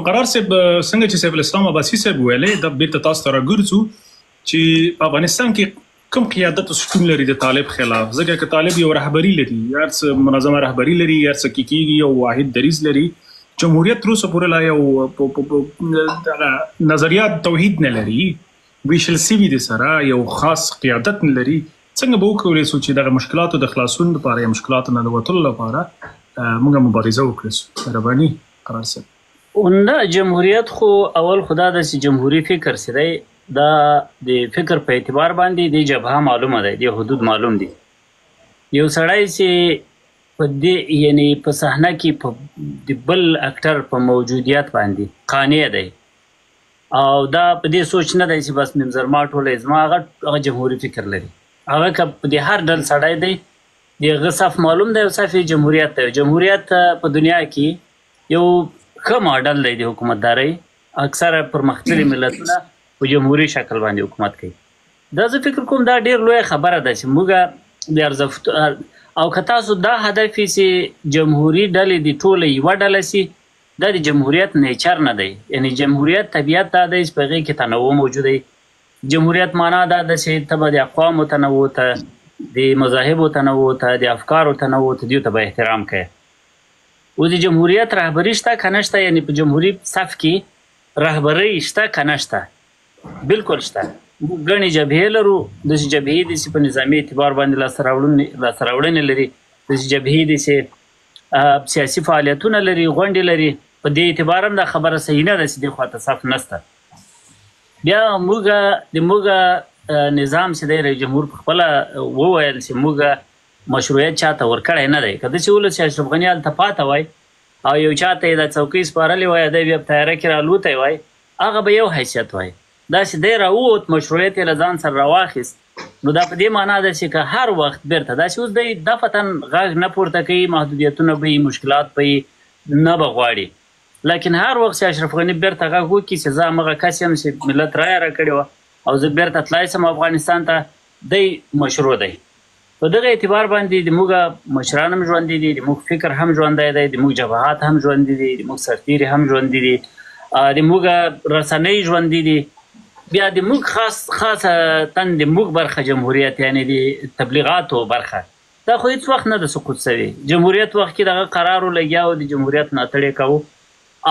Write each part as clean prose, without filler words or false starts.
قرار صاحب څنګه چې سیف الاسلام عباسي صاحب ویلې د بیرته تاسو ته راګرځو چې په افغانستان کې کوم قیادت شتون لري د طالب خلاف، ځکه چې طالب یو رهبری لري، یار څه منظمه رهبری لري، یار څه کیږي یو واحد دریځ لري. جمهوریت تر اوسه پورې لا یو نظریات توحید نه لري، ویشل سیوی د سره یو خاص قیادت نه لري. څنګه به وکولای شو چې د مشکلاتو د خلاصون لپاره یا مشکلاتو نه د وتلو لپاره موږ مبارزه وکړو؟ مهرباني قرار صاحب. نه، جمهوریت خو اول خدا د جمهوری فکر سره دا د فکر په اعتبار باندې د جبهه معلومه ده، د حدود معلوم دي. یو سړی چې په دې یعنی په صحنه کې په د بل اکټر په موجودیت باندې قانع دی او دا په دې سوچ نه دی چې بس ممزرما ټوله زما هغه جمهوری فکر لري. هغه که د هر ډول سړی دی دغه صف معلوم دی او صف جمهوریت دی. جمهوریت په دنیا کې یو ښه ماډل دی د حکومتدارۍ. اکثره پرمختللي ملتونه په جمهوري شکل باندې حکومت کوي. دا زه فکر کوم دا ډېر لویه خبره ده چې موږ د ارزښت او که تاسو دا هدف چې جمهوري ډلې د ټوله یوه ډله سي، دا د جمهوریت نیچر نه دی. یعنی جمهوریت طبیعت دا دی چې په هغې کې تنوع موجود دی. جمهوریت معنا دا ده چې ته به د اقوامو تنوع ته، د مذاهبو تنوع ته، د افکارو تنوع ته، دیو ته به احترام کوي. او د جمهوریت رهبري شته که نشته؟ یعنی په جمهوري صف کې رهبري شته که نشته؟ بالکل شته. موږ ګڼې جبهې لرو، داسې جبهې دي چې په نظامي اعتبار باندې لاسته راوړنې لري، داسې جبهې دي چې سیاسي فعالیتونه لري، غونډې لري. په دې اعتبار هم دا خبره صحیح نه ده چې دې خواته صف نشته. بیا موږ نظام چې دی رئیس جمهور پخپله وویل چې موږ مشروعیت چاته ورکړی نه دی. که داسې ولس چې اشرف غني هلته پاته وای او یو چاته یې دا څوکۍ سپارلې وای، دی بیا په تیاره کې رالوتی وای، هغه به یو حیثیت وای. داسې دی راووت، مشروعیت یې له ځان سره راواخیست. نو دا په دې معنا ده چې که هر وخت بیرته داسې اوس دی دفتاً غږ نه پورته کوي، محدودیتونه به وي، مشکلات به وي، نه به غواړي. لیکن هر وخت چې اشرف غني بیرته غږ وکړي چې زه همغه کس یم چې ملت رایه راکړې وه او زه بیرته تللی سم افغانستان ته، دی مشروع دی. په دغه اعتبار باندې د موږ مشران هم ژوندي دي، د موږ فکر هم ژوندی دی، د موږ جبهات هم ژوندي دي، د موږ سرتیري هم ژوندي دي، د موږ رسنۍ ژوندي دي. بیا د موږ خاصه تن د موږ برخه جمهوریت، یعنی د تبلیغاتو برخه، دا خو هیڅ وخت نه ده سقوط سوي. جمهوریت وخت کې دغه قرار ولګیا او د جمهوریت ملاتړ یې کوو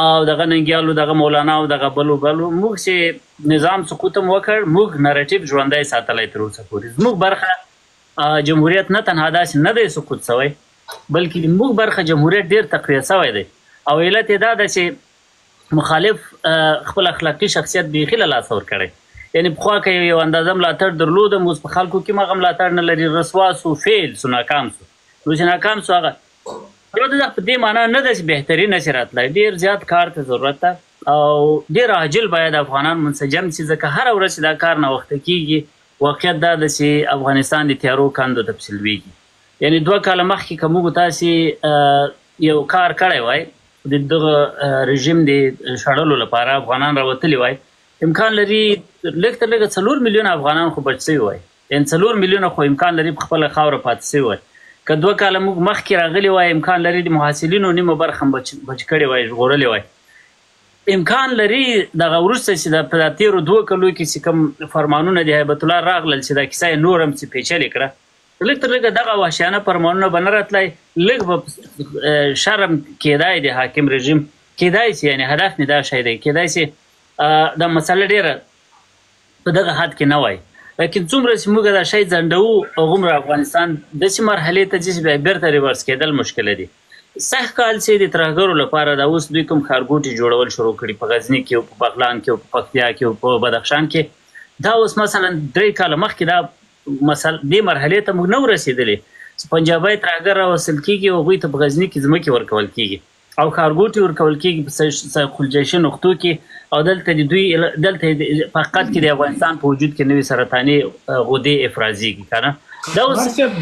او دغه ننګیالو، دغه مولانا او دغه بلو موږ چې نظام سقوط هم وکړ، موږ نریټیو ژوندی ساتلی تر اوسه پورې. زموږ برخه جمهوریت نه تنها داسې نه دی سقوط سوی، بلکې د موږ برخه جمهوریت ډېر تقویه سوی دی. او علت یې دا ده چې مخالف خپل اخلاقي شخصیت بیخي له لاسه ورکړی. یعنی پخوا که یو اندازه ملاتړ درلودم، اوس په خلکو کې هغه ملاتړ نه لري، رسوا سو، فیل سو، ناکام سو. نو چې ناکام سو هغه البته په دې معنا نه ده چې بهتري نشي راتلی، ډېر زیات کار ته ضرورت ده او ډېر عاجل باید افغانان منسجم شي، ځکه هره ورځ چې دا کار ناوخته کېږي واقعیت دا ده چې افغانستان د تیارو کندو ته پسې لویږي. یعنی 2 کاله مخکې که موږ تاسې یو کار کړی وای د دغه رژیم د شړلو لپاره، افغانان راوتلي وای، امکان لري لږ تر لږه 4 میلیونه افغانان خو بچ سوي وای. یعنې 4 میلیونه خو امکان لري په خپله خاوره پاتې سوي وای. که 2 کاله موږ مخکې راغلي وای، امکان لري د محاصلینو نیمه برخه هم بچ کړې وای، ژغورلې وای. امکان لري دغه وروسته چې په تېرو 2 کلو کې چې کوم فرمانونه د هیبت الله راغلل چې دا کیسه یې نور هم چې پیچلې کړه، لږ تر لږه دغه وحشیانه فرمانونه به نه راتلی، لږ به شرم کېدای د حاکم رژیم، کېدای سي، یعنې هدف مې دا شی دی، کېدای سي دا مسله ډېره په دغه حد کې نه وای. لیکن څومره چې موږ دا شی ځنډوو هغومره افغانستان داسې مرحلې ته ځي چې بیا بیرته ریورس کېدل مشکله دي. سږ کال چې د ترهګرو لپاره دا اوس دوی کوم ښارګوټي جوړول شروع کړي په غزني کې او په بغلان کې او په پکتیا کې او په بدخشان کې، دا اوس مثلا 3 کاله مخکې دا دې مرحلې ته موږ نه ورسېدلې چې پنجابی ترهګر راوستل کېږي او هغوی ته په غزني کې ځمکې ورکول کېږي او ښارګوټي ورکول کېږي په خلجیشي نقطو کې، او دلته د دوی دلته په حقیقت کې د افغانستان په وجود کې نوې سرطاني غدې افرازېږي که نه.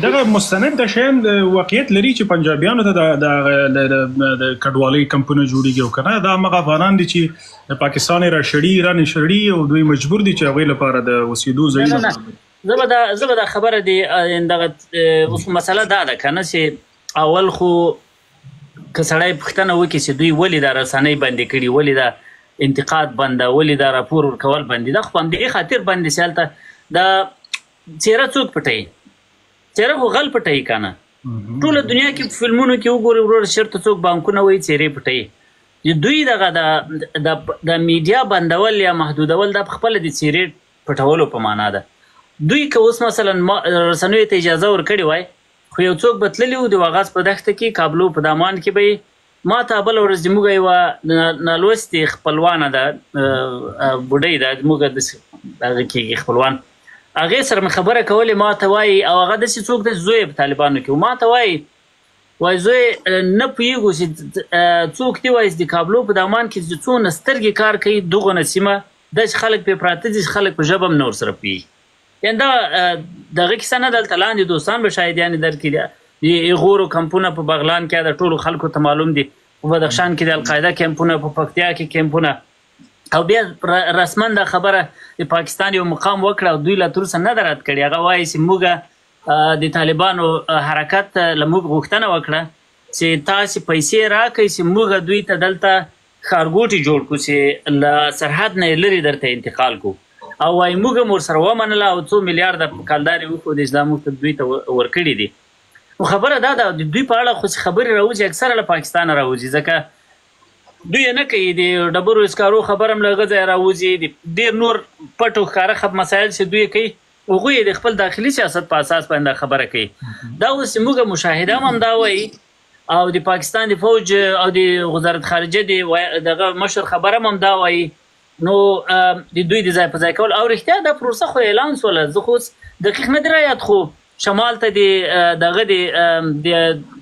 دغه مستند د شیان واقعیت لري چې پنجابیانو ته د کډوالۍ کمپونه جوړېږي او که نه دا همغه افغانان دي چې د پاکستان یې راشړي رانشړي او دوی مجبور دي چې هغوی لپاره د اوسېدو ځایونه. زه به دا خبره دی دغه اوس مسله دا ده که نه چې اول خو که سړی پوښتنه وکړي چې دوی ولې دا رسنۍ بندې کړي، ولې دا انتقاد بنده، ولې دا راپور ورکول بندي، دا خو په همدې خاطر بندي چې هلته دا څیره څوک پټوي؟ څیره خو غل پټوي که نه. ټوله دنیا کې په فلمونو کې وګورئ وروره چېرته څوک بانکونه وایي څیرې پټوي. دوی دغه د میډیا بندول یا محدودول دا په خپله د څیرې پټولو په معنا ده. دوی که اوس مثلا رسنیو ته اجازه ورکړې وای خو یو څوک به تللي وو د واغاز په دښته کې کابلو په دامان کې به یې ما ته بله ورځ زموږ یوه نالوستې خپلوانه ده بوډۍ ده زموږ دغه کېږي خپلوان، هغې سره مې خبره کولې ما ته وایي او هغه داسې څوک دی زوی په طالبانو کې و، ما ته وایي زوی نه پوهېږو چې څوک دی وایي د کابلو په دامان کې چې څونه سترګې کار کوي دغونه سیمه داسې خلک پرې پراته دي چې خلک په ژبه هم نه ورسره پوهېږي. یعنې دا دغه کیسه نه دلته لاندې دوستان به شاید یعنې درکړي د ایغورو کمپونه په بغلان کې د ټولو خلکو ته معلوم دي، په بدخشان کې د القاعده کمپونه، په پکتیا کې کمپونه، او بیا رسما دا خبره د پاکستان یو مقام وکړه او دوی لا تر اوسه نه ده رد کړې. هغه وایي چې موږ د طالبانو حرکت له موږ غوښتنه وکړه چې تاسې پیسې راکړئ چې موږ دوی ته دلته ښارګوټي جوړ کړو چې له سرحد نه یې لرې درته انتقال کړو، او وایي موږ هم ورسره ومنله او 2 میلیارده کلدارې وښودې چې دا موږ ته دوی ته ورکړي دي. نو خبره دا ده د دوی په اړه خو چې خبرې راوځي اکثره له پاکستانه راوځي، ځکه دوی یې نه کوي. د ډبرو اسکارو خبره هم له هغه ځایه راوځي، ډېر نور پټ او ښکاره مسایل چې دوی کوي هغوی یې د خپل داخلي سیاست په اساس باندې خبره کوي. دا اوس موږ مشاهده هم همدا وایي او د پاکستان د فوج او د وزارت خارجه دغه مشر خبره هم همدا وایي. نو د دوی د ځای په ځای کول او رښتیا دا پروسه خو اعلان سوله، زه خو دقیق نه دی رایاد، خو شمال ته دغه د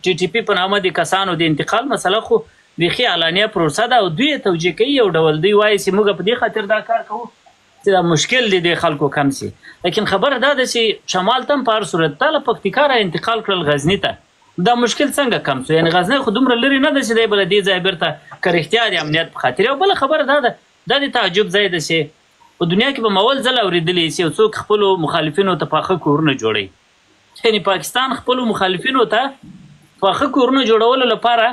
ټي ټي پي په نامه د کسانو د انتقال مسله خو بیخي علانیه پروسه ده او دوی یې توجیه کوي یو ډول. دوی وایي چې موږ په دې خاطر دا کار کوو چې دا مشکل دی د خلکو کم شي، لیکن خبره دا ده چې شمال ته هم په هر صورت ته له پکتیکا را انتقال کړل غزني ته، دا مشکل څنګه کم شو؟ یعنې غزنی خو دومره لرې نه ده چې دی بله دې ځای بیرته که رښتیا د امنیت په خاطر. او بله خبره دا ده دا د تعجب ځای ده چې په دنیا کې به مول ځل اورېدلی چې یو څوک خپلو مخالفینو ته پاخه کورونه جوړوي. یعنې پاکستان خپلو مخالفینو ته پاخه کورونه جوړولو لپاره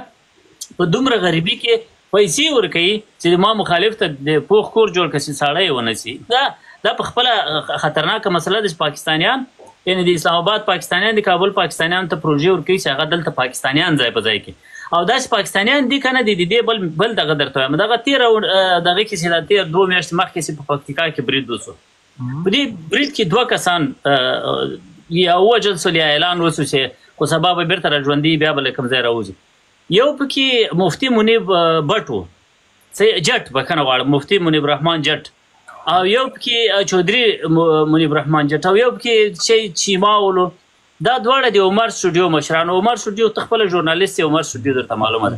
په دومره غریبي کې پیسې ورکوي چې ما مخالف ته د پوخ کور جوړ کړي چې ساړه یې ونه شي. دا په خپله خطرناکه مسله ده چې پاکستانیان یعنې د اسلام آباد پاکستانیان د کابل پاکستانیان ته پروژې ورکوي چې هغه دلته پاکستانیان ځای په ځای کړي او داسې پاکستانیان دي که نه دي د دې بل دغه درته وایم دغه تېره دغه کې چې دا تېر 2 میاشتې مخکې چې په پکتیکا کې برید وسو، په دې برید کې 2 کسان یا ووژل سول یا اعلان وسو چې خو سبا به بیرته راژوندي بیا به له کوم ځای راوځي. یو پکې مفتي منیب بټ و جټ بخښنه غواړم مفتي منیب رحمان جټ، او یو پکې چودري منیب رحمان جټ، او یو پکې چیما ولو. دا دواړه د عمر سټوډیو مشران. عمر سټوډیو ته خپله ژورنالیست عمر سټوډیو درته معلومه ده.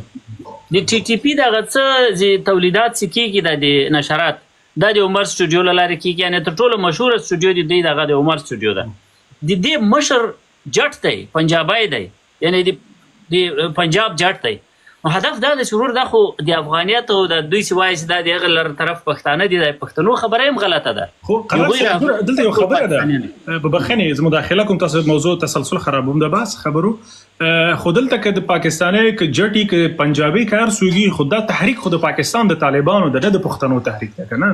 د ټي ټي پي دغه څه تولیدات چې کېږي دا د نشرات دا د عمر سټوډیو له لارې کېږي، یعنې تر ټولو مشهوره سټوډیو د دوی دغه د عمر سټوډیو ده. د دې مشر جټ دی، پنجابی دی، یعنې د پنجاب جټ دی. نو هدف دا ده چې ورور دا خو د افغانیت او د دوی چې وایي چې دا د هغه لر طرف پښتانه دي، د پښتنو خبره هم غلطه ده. خو دلته یو خبره ده په بخښنې زه مداخله کوم، تاسو موضوع تسلسل خرابوم د بحث خبرو. خو دلته که د پاکستاني که جټي که پنجابي که هر څوک خو دا تحریک خو د پاکستان د طالبانو د پښتنو تحریک ده که نه؟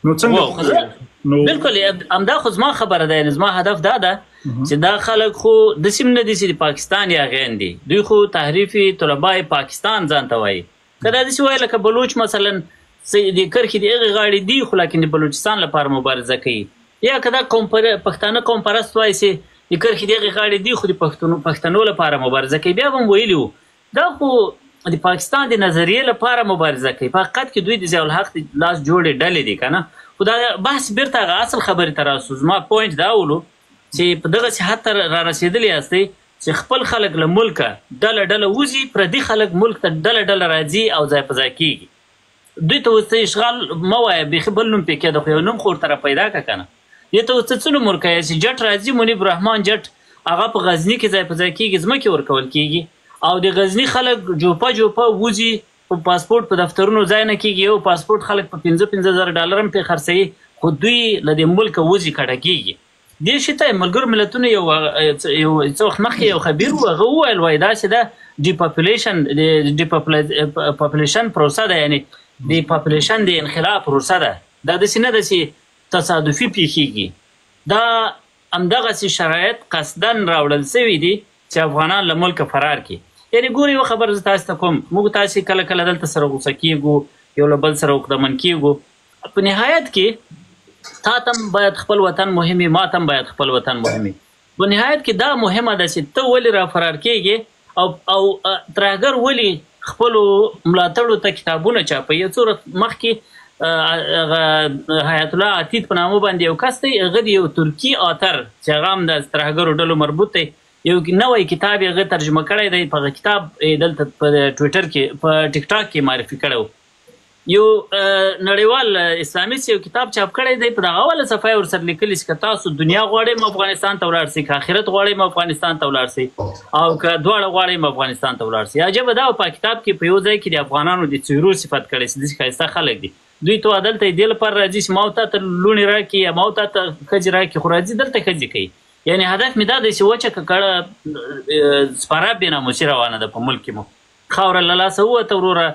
نو څنګه بالکل همدا خو زما خبره ده. یعنې زما هدف دا ده چې دا خلک خو داسې نه دي چې د پاکستان یاغیان دي، دوی خو تحریفي طلبای پاکستان ځان ته وایي. که دا داسې وایي لکه بلوچ مثلا د کرښې د هغې غاړې دي خو لیکن د بلوچستان لپاره مبارزه کوي، یا که دا پښتانه قوم پرست وایي چې د کرښې د هغې غاړې دي خو د پښتنو لپاره مبارزه کوي، بیا به هم ویلي وو دا خو د پاکستان د نظریې لپاره مبارزه کوي. په حقیقت کې دوی د ضیاء الحق د لاس جوړې ډلې دي که نه. خو دا بحث بیرته هغه اصل خبرې ته راسو. زما پوینټ دا ولو چې په دغسې حد ته را رسېدلي یاستئ چې خپل خلک له ملکه ډله ډله وځي، پردي خلک ملک ته ډله ډله راځي او ځای په ځای کېږي. دوی ته اوس اشغال مه وایه، بیخي بل نوم پرې کېده، خو یو نوم خو ورته پیدا کړه که نه. دې ته اوس څه نوم ورکوې چې جټ راځي منیب رحمان جټ هغه په غزني کې ځای په ځای کېږي، ځمکې ورکول کېږي او د غزني خلک جوپه وځي، په پاسپورټ په دفترونو ځای نه کېږي، یو پاسپورټ خلک په $15,000 هم پرې خرڅوي، خو دوی له دې ملکه وځي کډه کېږي. دې شي ته ملګرو ملتونو یو څه وخت مخکې یو خبیر و هغه وویل وایي داسې ده ډیپاپولیشن پروسه ده، یعنی د پاپولیشن د انخلاء پروسه ده. دا داسې نه ده چې تصادفي پیښیږي، دا همدغسې شرایط قصدن راوړل سوي دي چې افغانان له ملکه فرار کړي. یعنې ګورې یوه خبره زه تاسو ته کوم، موږ تاسې کله کله دلته سره غوسه کېږو، یو له بل سره عقدمن کېږو، په نهایت کې تا ته هم باید خپل وطن مهم وي، ما ته هم باید خپل وطن مهم وي. په نهایت کې دا مهمه ده چې ته ولې را فرار کېږې او ترهګر ولې خپلو ملاتړو ته کتابونه چاپوي. یو څو ورځ مخکې حیات الله عتید په نامه باندې یو کس دی، هغه د یو ترکي آتر چې هغه هم د ترهګرو ډلو مربوط دی، یو نوی کتاب یې هغه ترجمه کړی دی. په هغه کتاب دلته په ټویټر کې په ټیک ټاک کې معرفي کړی و. یو نړیوال اسلامي یو کتاب چاپ کړی دی، په دغه اوله صفحه یې ورسره لیکلي چې که تاسو دنیا غواړئ افغانستان ته ولاړ شئ، که آخرت غواړئ افغانستان ته ولاړ شئ، او که دواړه غواړئ افغانستان ته ولاړ شئ. عجبه دا په کتاب کې په یو ځای کې د افغانانو د څېرو صفت کړی چې داسې ښایسته خلک دي، دوی ته دلته یې دې لپاره راځي چې ما ته لوڼې راکړي یا ما ته ښځې راکړي، خو راځي دلته ښځې کوي. یعنې هدف مې دا دی چې وچه ککړه سپاره بې ناموسي روانه ده په ملک کې مو، خاوره له لاسه ووته وروره،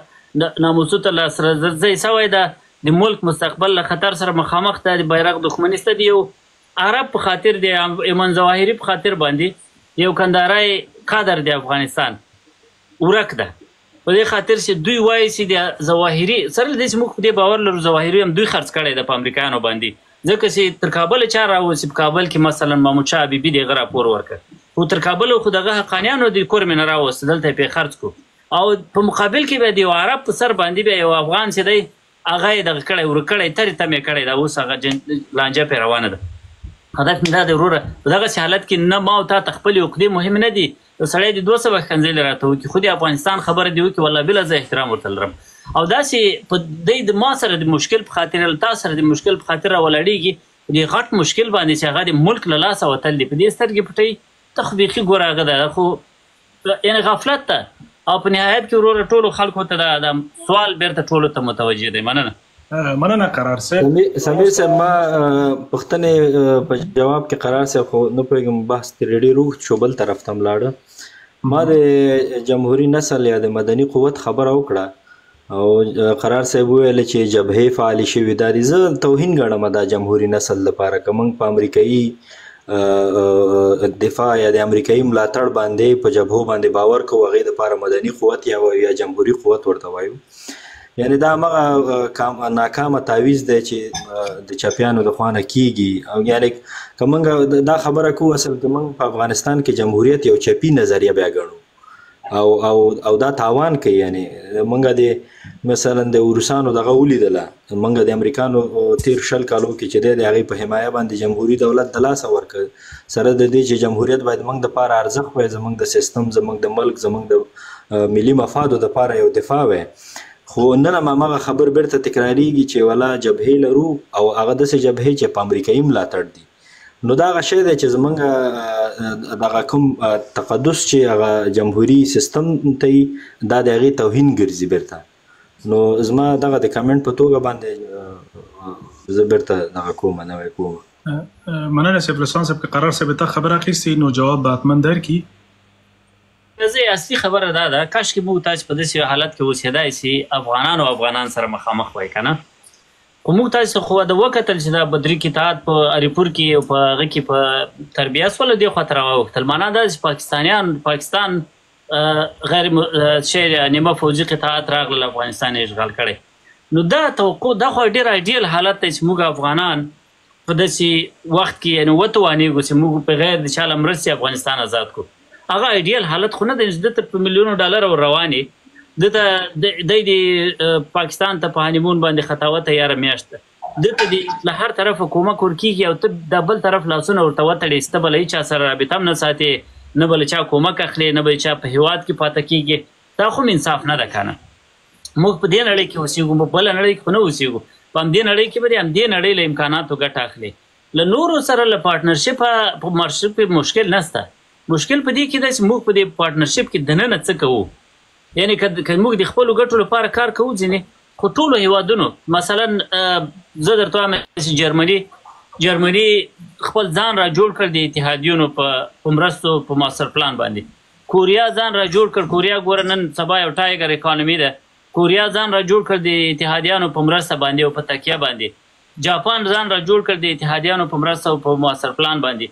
ناموسو ته لاس ځای سوی ده، د ملک مستقبل له خطر سره مخامخ ده، د بیرغ دښمني سته، د یو عرب په خاطر د ایمان ظواهري په خاطر باندې یو کندهاری کادر د افغانستان ورک ده، په دې خاطر چې دوی وایي چې د ظواهري سره له دې چې موږ په دې باور لرو ظواهري هم دوی خرڅ کړی ده په امریکایانو باندې، ځکه چې تر کابله چا راوځي، په کابل کې مثلا محمود شاه حبیبي د هغه راپور ورکړ، خو تر کابله خو دغه حقانیانو د کور مې نه راوسته، دلته یې پرې خرڅ کړو، او په مقابل کې بیا د یو عرب په سر باندې بیا یو افغان چې دی هغه یې دغه کړی ورک کړی، ترې تمې کړی ده، اوس هغه لانجه پرې روانه ده. هدف مې دا دی وروره په دغسې حالت کې نه ما او تا ته خپلې عقدې مهم نه دي، یو سړی د 200 ښکنځلې راته وکړي، خو د افغانستان خبره دې وکړي، والله بله زه احترام ورته لرم. او داسې په دی د ما سره د مشکل په خاطر تا سره د مشکل په خاطر راولاړېږي، د غټ مشکل باندې چې هغه د ملک له لاسه وتل دي، په دې سترګې پټوي، ته خو بیخي ګوره هغه ده، خو یعنې غفلت ته او په نهایت کې وروره ټولو خلکو ته دا سوال بیرته ټولو ته متوجه دی. مننه قرار صاحب. سمیر صاحب، ما پوښتنې په جواب کې قرار صاحب خو نه پوهېږم بحث ترې ډېر اوږد شو، بل طرف ته لاړه. ما د جمهوري نسل یا د مدني قوت خبره وکړه او قرار صاحب وویل چې جبهې فعالې شوي، دا زه توهین ګڼم دا جمهوري نسل لپاره، که موږ په امریکایي دفاع یا د امریکایي ملاتړ باندې په جبهو باندې باور کوو، هغې دپاره مدني قوت یا جمهوري قوت ورته وایو. یعنی دا هغه ناکامه تعویض دی چې د چپیانو د خوا نه کیږي. او یعنی که موږ دا خبره کوو اصل کې موږ په افغانستان کې جمهوریت یو چپي نظریه بیا ګڼو او دا تاوان کوي. یعنی موږ د مثلا د روسانو دغه ولیدله، موږ د امریکانو تیر 20 کالو کې چې د هغې په حمایه باندې جمهوري دولت د لاسه ورکړ، سره د دې چې جمهوریت باید موږ دپاره ارزښت وی، زموږ د سیستم، زموږ د ملک، زموږ د ملي مفادو دپاره یو دفاع وی. خو نن هم هماغه خبر بیرته تکراریږي چې ولا جبهې لرو او هغه داسې جبهې چې په امریکایي ملاتړ دي. نو دا هغه شی دی چې زموږ دغه کوم تقدس چې هغه جمهوري سیستم ته یي دا د هغې توهین ګرځي بیرته. نو زما دغه د کمنټ په توګه باندې زه بیرته دغه کوم نوی کوم. مننه صاحب. رسوان صاحب که قرار صاحب ته خبره اخیستې نو جواب به حتما درکړي. زه اصلي خبره دا ده، کاشکې موږ تاسو په داسې حالت کې اوسېدای سي افغان سره مخامخ وای که نه، خو موږ تاسو خو د وکتل چې دا بدري اتحاد په اریپور کې او په هغه کې په تربیه سوله دې خوا ته راواوښتل. معنا دا چې پاکستان غیر نیمه فوجي قطاعت راغلل افغانستان یې اشغال کړی. نو دا توقع دا خو ډېر ایډیل حالت دی چې موږ افغانان په داسې وخت کې یعنې وتوانېږو چې موږ په غیر د چا له مرستې افغانستان آزاد کړو. هغه ایډیل حالت خو نه دی چې دته په میلیونو ډالر روانې دته دی د پاکستان ته په هانیمون باندې خطاوه تیاره میاشت ده، دته له هر طرفه کومک ورکېږي او ته د بل طرف لاسونه ورته وتړې چې ته به له هېچا سره رابطه هم نه ساتې، نه به له چا کومک اخلې، نه به چا په هېواد کې پاته کېږي. دا خو انصاف نه ده که نه. موږ په دې نړۍ کې اوسېږو، په بله نړۍ کې خو نه اوسېږو، په همدې نړۍ کې به د همدې نړۍ له امکاناتو ګټه اخلې. له نورو سره له پارټنرشپ مشکل نشته. مشکل په دې کې دی چې موږ په دې پارټنرشپ کې دننه څه کوو. یعنې که موږ د خپلو ګټو لپاره کار کوو ځینې، خو ټولو هېوادونو مثلا زه درته وایم چې جرمني خپل ځان را جوړ کړ د اتحادیونو په مرستو په ماستر پلان باندې، کوریا ځان را جوړ کړ. کوریا ګوره نن سبا یو ټایګر اکانومي ده. کوریا ځان را جوړ کړ د اتحادیانو په مرسته باندې او په تکیه باندې. جاپان ځان را جوړ کړ د اتحادیانو په مرسته او په مؤثر پلان باندې.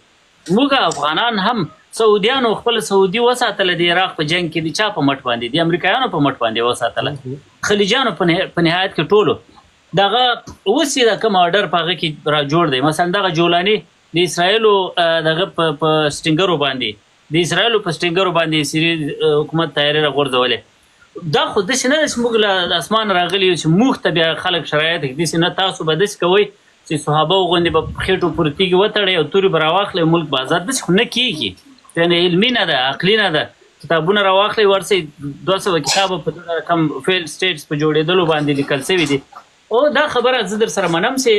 موږ افغانان هم سعودیانو خپل سعودي وساتله د عراق په جنگ کې د چا په مټ باندې؟ د امریکایانو په مټ باندې وساتله. خلیجانو په نهایت کې ټولو دغه اوس یې د کوم آرډر په هغه کې را جوړ دی. مثلا دغه جولاني د اسرائیلو دغه په سټینګرو باندې سیري حکومت تیاری را غورځولې. دا خو داسې نه ده چې موږ له اسمان راغلي یو چې موږ ته بیا خلک شرایط داسې نه. تاسو به داسې کوئ چې صحابه غوندې به خېټو پورې تیږې وتړئ او تورې به راواخلئ ملک به ازاد. داسې خو نه کېږي. یعنې علمي نه ده، عقلي نه ده. کتابونه راواخلئ ورسئ 200 کتابه په کم فیل سټیټس په جوړېدلو باندې لیکل سوي دي. او دا خبره زه در سره منم چې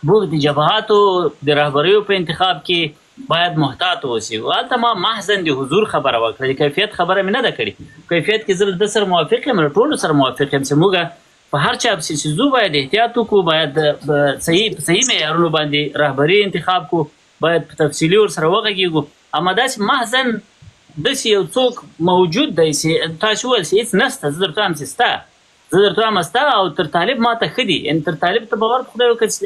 موږ د جبهاتو د رهبریو په انتخاب کې باید محتاط اوسئ. هلته ما محضاً د حضور خبره وکړه، د کیفیت خبره مې نه ده کړې. کیفیت کې زه د سره موافق یم، ټولو سره موافق یم چې موږ په هر چا پسې ځو باید احتیاط وکړو، باید صحیح معیارونو باندې رهبري انتخاب کړو، باید په تفصیلي ورسره وغږېږو. اما داسې محضاً داسې یو څوک موجود دی چې تاسو وویل چې هېڅ نشته، زه درته وایم چې شته، زه درته وایم شته او تر طالب ما ته ښه دي. یعنې تر طالب ته باور په خدای وکړه چې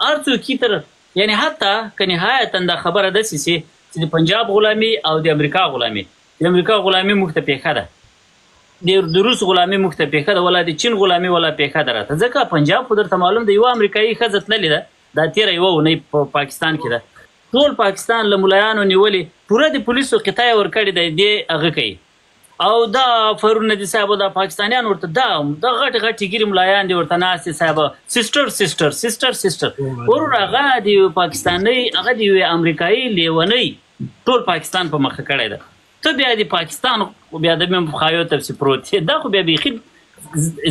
هر څوک تر یعنې حتی که نهایتا دا خبره داسې چې د پنجاب غلامي او د امریکا غلامي، د امریکا غلامي موږ ته پیښه ده، د روس غلامي موږ ته پیښه ده، ولا د چین غلامي ولا پیښه ده راته. ځکه پنجاب خو درته معلوم ده یوه امریکایي ښځه تللې ده، دا تېره یوه اونۍ په پاکستان کې ده. ټول پاکستان له ملایانو نیولې، پوره د پولیسو قطع یې ورکړې دی، دې هغه کوي. او دا فرون ندي صاحب دا پاکستانیان ورته دا غټ غټ ګیري ملایان دي ورته ناستې صاحب سیسټر ورور هغه د پاکستاني هغه د یوې امریکایي لیونۍ ټول پاکستان په مخه کړی ده. ته بیا د پاکستان بیا د مخایو تفسیر پروت دا خو بیا بیخي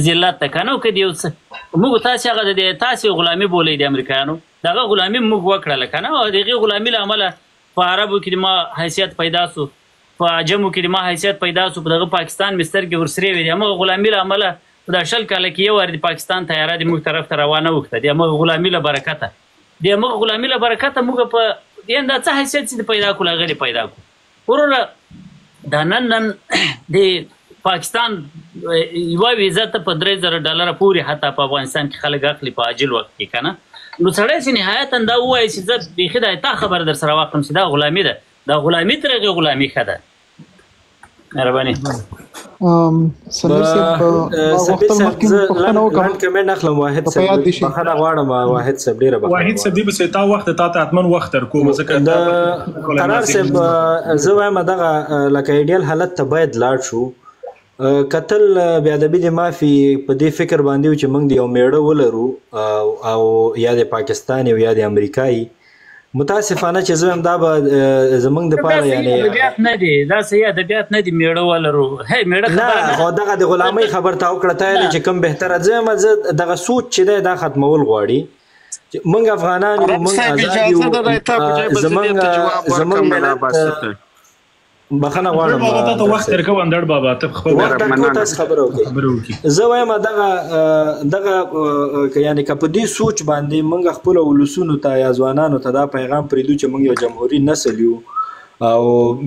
ذلت ته کنه. که د یو موږ تاسې هغه د تاسې غلامي بولئ د امریکایانو، دغه غلامي موږ وکړله که نه. او د هغې غلامي له امله په عربو کې د ما حیثیت پیدا سو، په عجمو کې د ما حیثیت پیدا سو، په دغه پاکستان مې سترګې ورسرې وې. د همغه غلامي له امله په دا 20 کاله کې یو وارې د پاکستان طیاره د موږ طرف ته روانه وکړه. د همغه غلامي له برکته موږ په یعنې دا څه حیثیت چې د پیدا کړو هغه دې پیدا کړو. وروره دا نن د پاکستان یوه ویزه ته په $3000 پورې حتی په افغانستان کې خلک اخلي په عاجل وخت کې که نه. نو سړی چې نهایتا دا ووایي چې زه بیخي دا تا خبره در سره واخلم چې دا غلامي ده، دا غلامي تر هغې غلامي ښه ده. مهرباني. سمیر صاحب غوښتل مخکې پوښتنه وکړم کمنټ اخلم. واحد صاحب بخښنه غواړم، واحد صاحب ډېره بخښنه. واحد صاحب دې به تا وخت تا ته حتمن وخت درکوم ځکه د قرار صاحب زه وایم دغه لکه ایډیل حالت ته باید لاړ شو. قتل بیا د بي د مافي په دې فکر باندې چې موږ د یو میړه ولرو او یا د پاکستان یا د امریکایي. متاسفانه چې زه هم دا به زمونږ دپاره یعنې ادبیات نه دي، دا صحیح ادبیات نه دي. میړه ولرو میړه نه، خو دغه د غلامۍ خبر ته وکړه ته چې کوم بهتره. زه دغه سوچ چې دی دا ختمول غواړي. موږ افغانان یو، موږ آزاد یو، زمونږ ملت بخښنه غواړم ته وخت درکوم اندړ بابا ته خپل وخت درکوم تاسو خبره وکړئ. زه وایم دغه یعنې که په دې سوچ باندې موږ خپلو ولسونو ته یا ځوانانو ته دا پیغام پرېږدو چې موږ یو جمهوري نسل یو او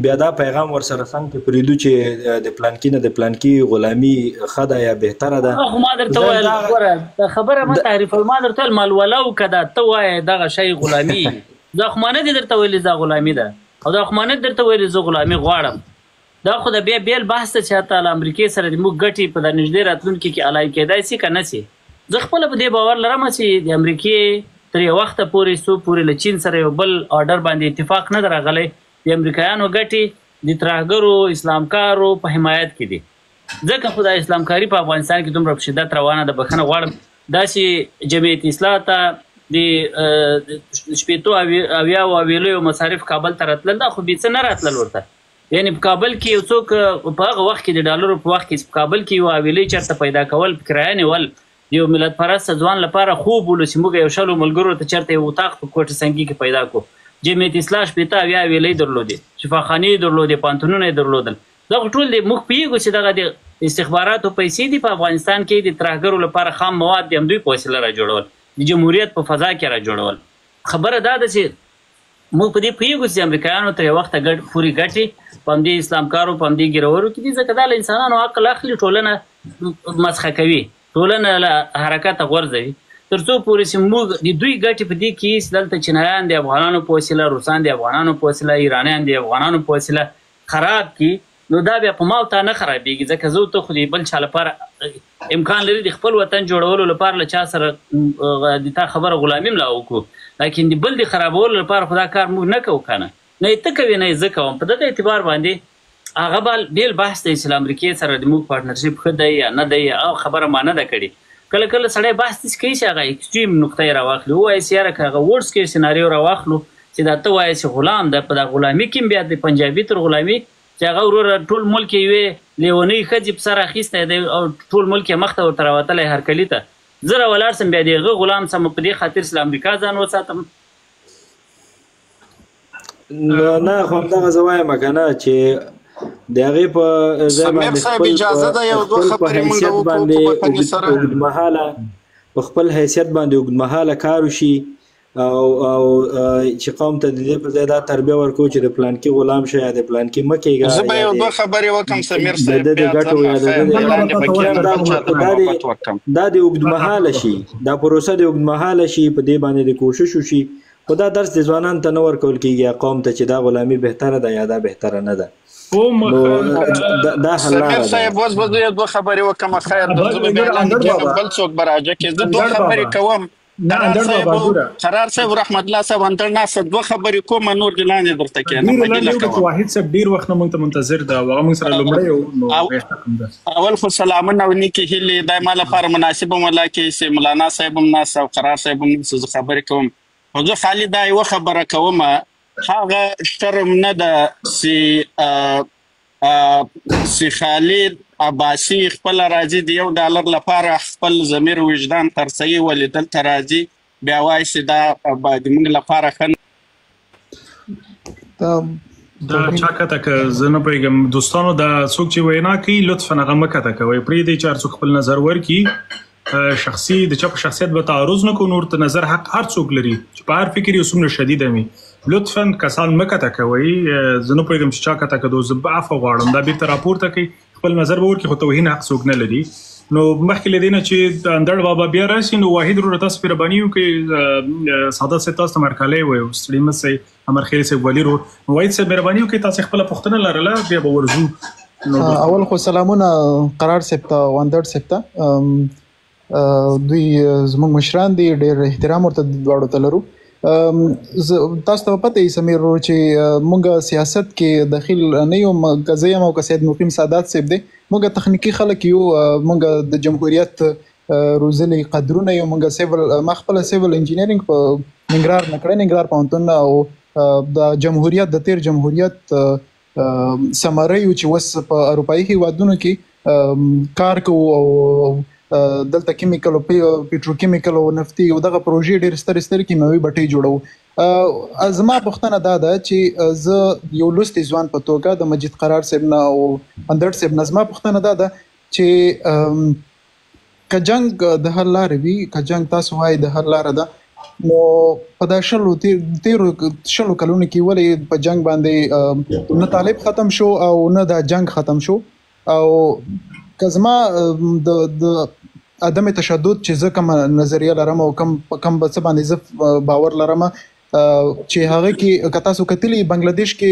بیا دا پیغام ورسره څنګ کې پرېږدو چې د پلانکي نه د پلانکي غلامي ښه ده یا بهتره ده. ما درته وویل ګوره خبره مه تعریفوه. ما درته ویل ملولو که ده ته وایې دغه شی غلامي، زه خو ما نه دي درته ویلې دا غلامي ده او دا خو ما نه درته ویلې زه غلامي غواړم. دا خو د بیا بیل بحث ته چې حتی له امریکې سره د موږ ګټې په دا نږدې راتلونکي کې الای کېدای شي که نه شي. زه خپله په دې باور لرم چې د امریکې تر یو وخته پورې څو پورې له چین سره یو بل آرډر باندې اتفاق نه ده راغلی. د امریکایانو ګټې د ترهګرو اسلامکارو په حمایت کې دي. ځکه خو دا اسلامکاري په افغانستان کې دومره په شدت روانه ده. بخښنه غواړم داسې جمعیت اصلاح ته د 80 مصارف کابل ته راتلل، دا خو بیڅه نه راتلل ورته. یعنې په کابل کې یو څوک په هغه وخت کې د ډالرو په وخت کې په کابل کې یو حویلۍ چېرته پیدا کول، کرایه نیول یو ملت پرسته ځوان لپاره خوب ولو چې موږ یو 100 ملګرو ته چېرته یو اتاق په کوټه سنګي کې پیدا کړو. جمعیت اصلاح 80 حویلۍ درلودې، شفاخانې درلودې، پانتونونه یې درلودل. دغه ټول د موږ پوهېږو چې دغه د استخباراتو پیسې دي په افغانستان کې د ترهګرو لپاره خام مواد د همدوی په وسیله را جوړول، د جمهوریت په فضا کې را جوړول. خبره دا ده چې موږ په دې پوهېږو چې امریکایانو تر یو وخته پورې ګټې په همدې اسلامکارو په همدې ګیرورو کې دي، ځکه دا له انسانانو عقل اخلي، ټولنه مسخه کوي، ټولنه له حرکته غورځوي، تر څو پورې چې موږ د دوی ګټې په دې کې چې دلته چینایان د افغانانو په وسیله، روسان د افغانانو په وسیله، ایرانیان د افغانانو په وسیله خراب کړي، نو دا بیا په ما او تا نه خرابېږي، ځکه زه ته خو د بل چا لپاره امکان لري د خپل وطن جوړولو لپاره له چا سره د تا خبره غلامي ملا وکړو، لیکن د بل د خرابولو لپاره خو دا کار موږ نه کوو که نه، نه یې ته کوې نه یې زه کوم. په دغه اعتبار باندې هغه بېل بحث دی چې له امریکې سره د موږ پارټنرشپ ښه دی یا نه دی، او خبره ما نه ده کړې. کله کله سړی بحث داسې کوي چې هغه اکسټریم نقطه یې راواخلي، ووایي چې یاره که هغه ورډ کیس سیناریو راواخلو چې دا ته وایې چې غلام ده، په دا غلامي کې بیا د پنجابي تر غلامي چې هغه وروره ټول ملک یې یوې لیونۍ ښځې په سر اخیستی دی او ټول ملک یې مخ ته ورته راوتلی هرکلي ته، زه راولاړ سم بیا د هغه غلام سم په دې خاطر چې له امریکا ځان وساتم. نه خو همدغه زه وایم که نه چې د هغې په ځای باندې په خپل حیثیت باندې اوږدمهاله کار وشي او چې قوم ته د دې په ځای دا تربیه ورکړو چې د پلانکي غلام شه یا د پلانکي مه کېږه. زه به یو دوه خبرې وکړم سمیر صاحب، دا د اوږدمهاله شي، دا پروسه د اوږدمهاله شي، په دې باندې د کوشش وشي، خو دا درس د ځوانانو ته نه ورکول کېږي قوم ته چې دا غلامي بهتره ده یا دا بهتره نه ده. دا سمیر صاحب اوس به زه یو دوه خبرې وکړم، خیر ده، زه به بیا لاندې کېږم، بل څوک به راجع کړي، زه دوه خبرې کوم. قرار صاحب رحمت الله صاحب اندر ناصر دوه خبرې کوم، نور د لاندې درته کېږم. واحد صاحب ډېر وخت نه موږ ته منتظر ده، هغه موږ سره لومړی اول خو سلامونه او نیکې هیلې دا ما لپاره مناسبه ولا کې چې مولانا صاحب هم ناست او قرار صاحب هم ناست، زه خبرې کوم. خو زه خالي دا یوه خبره کوم، هغه شرم نه ده چې خالد عباسي خپله راځي د $1 لپاره خپل ضمیر وجدان خرڅوي، ولې دلته راځي بیا وایي چې دا د موږ لپاره ښه دا چا کته که زه نه پوهېږم دوستانو، دا څوک چې وینا کوي لطفا هغه مه کته کوئ، پرېږدئ چې هر څوک خپل نظر ورکړي، شخصي د چا په شخصیت به تعرض نه کوو، نور ته نظر حق هر څوک لري چې په هر فکر یې څومره شدیده وي، لطفا کسان مه کته کوئ، زه نه پوهېږم چې چا کته کدو، زه به عفو غواړم، دا بېرته راپورته کوي، خپل نظر به ورکړي، خو توهین حق څوک نه لري. نو مخکې له دې نه چې اندړ بابا بیا راشي، نو واحد وروره تاسو مهرباني وکړئ، سعادت صاحب تاسو ته مرکلی وایو، ستړي مه سئ، امرخیل صاحب ولي ورور، نو واحد صاحب مهرباني وکړئ، تاسو خپله پوښتنه لرله بیا به ورځو. اول خو سلامونه قرار صاحب ته او اندړ صاحب ته، دوی زموږ مشران دي، ډېر احترام ورته دواړو ته لرو. تاسو ته پته یې سمیر ورور چې موږ سیاست کې داخل نه یو، که زه یم او که سید مقیم سادات صاحب دی، موږ تخنیکي خلک یو، موږ د جمهوریت روزلي قدرونه یو، موږ ما خپله سیول انجینیرینګ په ننګرهار نه کړی، ننګرهار پوهنتون نه، او د جمهوریت د تیر جمهوریت ثمره یو چې اوس په اروپایي هیوادونو کې کار کوو، او دلته کیمیکل او پیټروکیمیکل او نفتي او دغه پروژې ډېر سترې کیمیاوي بټۍ جوړو. زما پوښتنه دا ده چې زه یو لوستی ځوان په توګه د مجید قرار صاحب نه او اندړ صاحب نه زما پوښتنه دا ده چې که جنګ د حل لارې وي، که جنګ تاسو وایي د حل لاره ده، نو په دا تیرو 10 کلونو کې ولې په جنګ باندې نه طالب ختم شو او نه دا جنګ ختم شو؟ او که زما د عدم تشدد چې زه کوم نظریه لرم او کوم څه باندې زه باور لرم، چې هغه کې که تاسو کتلي بنگلاديش کې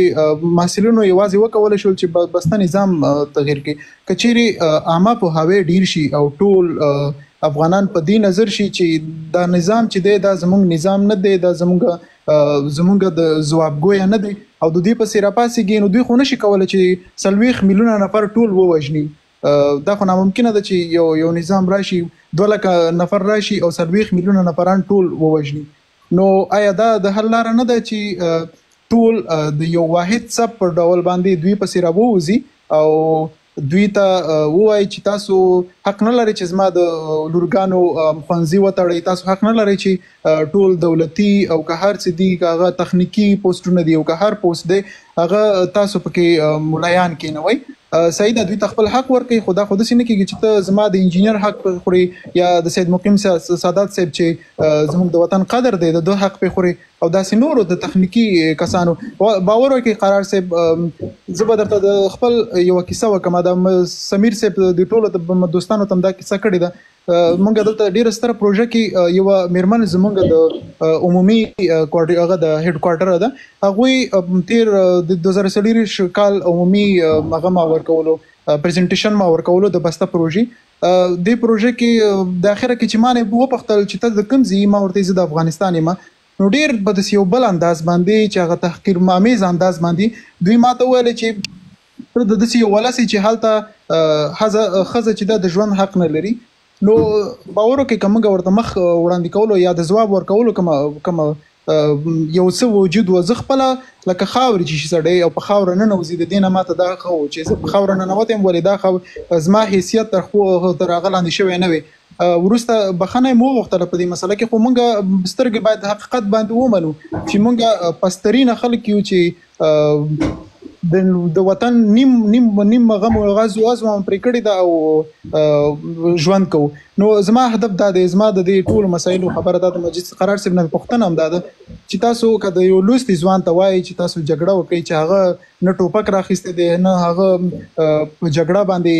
محصلینو یوازې وکولی شول چې بسته نظام تغیر کړي، که چیرې عامه پوهاوی ډیر شي او ټول افغانان په دې نظر شي چې دا نظام چې دی دا زموږ نظام نه دی، دا زموږ د ځوابګویه نه دی، او د دوی پسې راپاسېږي، نو دوی خو نشي کولی چې 40 میلیونه نفر ټول ووژني. دا خو ناممکنه ده چې یو نظام راشي 2 لکه نفر راشي او 40 میلیونه نفران ټول ووژني. نو آیا دا د حل لاره نه ده چې ټول د یو واحد څپ پر ډول باندې دوی پسې راووځي او دوی ته ووایي چې تاسو حق نه لرئ چې زما د لورګانو ښوونځي وتړئ، تاسو حق نه لرئ چې ټول دولتي او که هر څه دي، که هغه تخنیکي پوسټونه دي او که هر پوسټ دی هغه تاسو پکې ملایان کېنوئ، صحیح ده دوی ته خپل حق ورکړي خو دا خو داسې نه کېږي چې ته زما د انجینر حق پرې خوري یا د سید مقیم سادات صاحب چې زموږ د وطن قدر دی د دوه حق پرې خوري او داسې نورو د تخنیکي کسانو باور وکړي قرار صاحب زه به درته د خپل یوه کیسه وکړم د سمیر صاحب د ټولو دوستانو ته هم دا کیسه کړې ده مونږ دلته ډېره ستره پروژه کې یوه میرمن زمونږ د عمومي هغه د هیډ کوارټر ده هغوی تیر د 2024 کال عمومي هغه ما ورکولو پریزنټیشن ما ورکولو د بسته پروژې دې پروژه کې د اخره کې چې ما نه وپوښتل چې ته د کوم ځای ما ورته زه د افغانستان یم نو ډېر په داسې یو بل انداز باندې چې هغه تحقیر مامیز انداز باندې دوی ما ته وویل چې ته د داسې یو ولسې چې هلته ښځه چې ده د ژوند حق نه لري نو باور وکړئ که موږ ورته مخ وړاندې کولو یا د ځواب ورکولو کوم یو څه وجود و زه خپله لکه خاورې چې شي سړی او په خاوره ننوځي د دې نه ماته دا ښه و چې زه په خاوره ننوتم ولې دا زما حیثیت تر هغه لاندې شوی نه وي وروسته بخښنه یې وغوښتله په دې مسله کې خو موږ سترګې باید حقیقت باندې ومنو چې موږ پسترینه خلک یو چې د وطن نیم غم او غاز هم پرې کړی ده او ژوند کوو نو زما هدف دا دی زما د دې ټولو مسایلو خبره ده د مجید قرار صاحب نه پوښتنه هم دا ده چې تاسو که د یو لوستي ځوان ته وایي چې تاسو جګړه وکړئ چې هغه نه ټوپک راخیستی دی نه هغه په جګړه باندې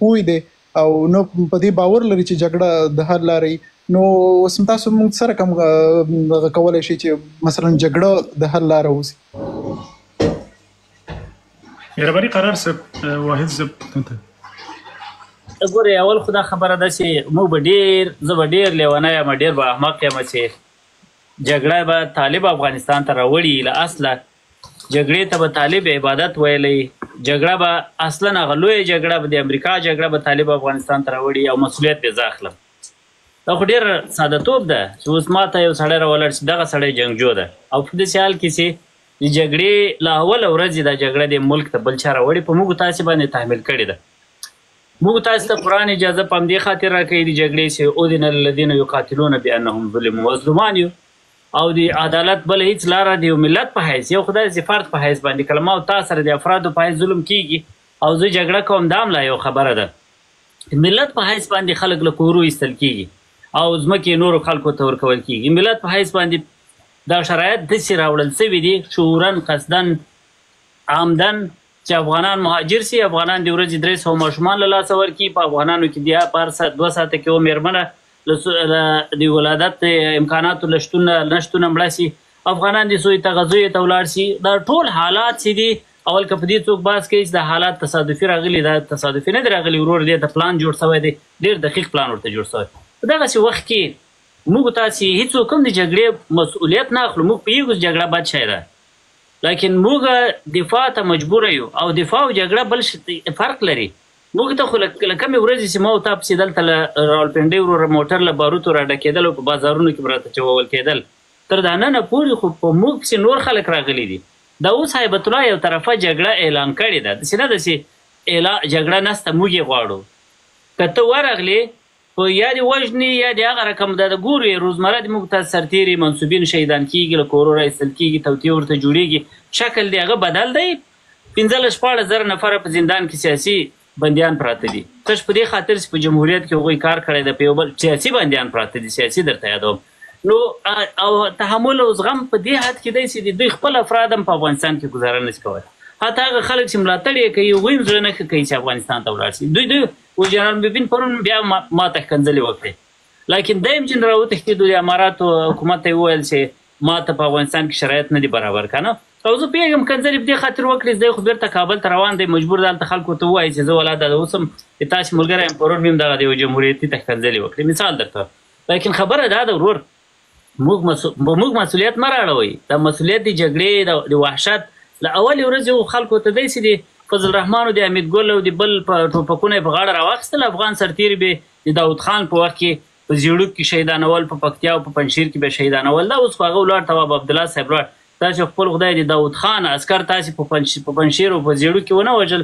پوه دی او نو په دې باور لري چې جګړه د حل لارې نو اوس تاسو موږ سره کوم کولی شئ چې مثلا جګړه د حل لاره اوسي مهرباني قرار صاحب واحد صاحب ګورې اول خو دا خبره ده چې موږ به زه به ډېر لیونی یم ډېر به احمق یم چې جګړه به طالب افغانستان ته راوړي له اصله جګړې ته به طالب عبادت ویلی جګړه به اصلا هغه لویه جګړه به د امریکا جګړه به طالب افغانستان ته راوړي او مسؤلیت به زه اخلم دا خو ډېر ساده توب ده چې اوس ما ته یو سړی راولاړ چې دغه سړی جنګجو ده او په داسې حال کې چې د جګړې له اوله ورځې دا جګړه د ملک ته بل چا راوړې په موږ تاسې باندې تحمیل کړې ده موږ تاسې ته قرآن اجازه په همدې خاطر راکوي د جګړې چې اذن للذین یقاتلون بانهم ظلموا مظلومان یو او د عدالت بل هیڅ لاره د یو ملت په حیث یو خدای چې فرد په حیث باندې کله ما او تا سره د افرادو په حیث ظلم کیږي او زه جګړه کوم دا هم لا یو خبره ده ملت په حیث باندې خلک له کورو ایستل کیږي او ځمکې نورو خلکو ته ورکول کیږي ملت په حیث باندې دا شرایط داسې راوړل سوي دي شعورا قصدا عمدن چې افغانان مهاجر سي افغانان د ورځې 300 ماشومان له لاسه ورکړي په افغانانو کې بیا په 2 ساعته کې یوه مېرمنه د ولادت امکاناتو له شتون نه مړه سي افغانان د سوی تغذیې ته ولاړ سي دا ټول حالات چې دي اول که په دې څوک بحث کوي چې د حالات تصادفي راغلي دا تصادفي نه دي راغلي ورور دې ته پلان جوړ سوی دی ډېر دقیق پلان ورته جوړ سوی په دغسې وخت کې موږ تاسې هیڅوک هم د جګړې مسؤلیت نه اخلو موږ پوهېږو چې جګړه بد شی ده لیکن موږ دفاع ته مجبوره یو او دفاع او جګړه بل فرق لري موږ ته خو له کمې ورځې چې ما او تا پسې دلته له راولپنډۍ وروره موټر له باروتو راډکېدل او په بازارونو کې به راته چوول کېدل تر دا ننه پورې خو په موږ پسې نور خلک راغلي دي دا اوس هیبت الله یو طرفه جګړه اعلان کړې ده داسې نه ده چې جګړه نسته موږ یې غواړو که ته ورغلې په یا د وژنې یا د هغه رقم د ګورې روزمره د موږ ته سرتېري منصوبین شهیدان کېږي له کورو راایستل کېږي توطیې ورته جوړېږي شکل د هغه بدل دی 15-14 زره نفره په زندان کې سیاسي بندیان پراته دي تش په دې خاطر چې په جمهوریت کې هغوی کار کړی دی په یو بل سیاسي بندیان پراته دي سیاسي درته یادوم نو او تحمل او زغم په دې حد کې دی چې دوی خپل افراد هم په افغانستان کې ګزاره نشي کولی حتی هغه خلک چې ملاتړ یې کوي هغوی هم زړه نه ښه کوي چې افغانستان ته ولاړ شي دوی و جنرال بپین پرون بیا ما ته ښکنځلې وکړې لیکن دی هم چې راوتښتېدو د اماراتو حکومت ته یې وویل چې ما ته په افغانستان کې شرایط نه دي برابر که نه او زه پوهېږم ښکنځلې په دې خاطر وکړې دی خو بېرته کابل ته روان دی مجبور دی هلته خلکو ته ووایي چې زه ولاده اوس هم د تاسې ملګری یم پرون مې هم دغه د یو جمهوریتي ته ښکنځلې وکړې مثال درته لیکن خبره دا ده ورور موږ مسؤلیت مه راړوئ دا مسؤلیت د جګړې د وحشت له اولې ورځې خلکو ته دی چې د فضل الرحمن او د حمید ګل او د بل ټوپکونه یې په غاړه راواخیستل افغان سرتېري به د داود خان په وخت کې په زیړوک کې شهیدانول په پکتیا او په پنجشیر کې به شهیدانول دا اوس خو هغه ولاړ تواب عبدالله صاحب ولاړ تاسې خپل خدای د داود خان عسکر تاسې په پنجشیر او په زیړوک کې ونه وژل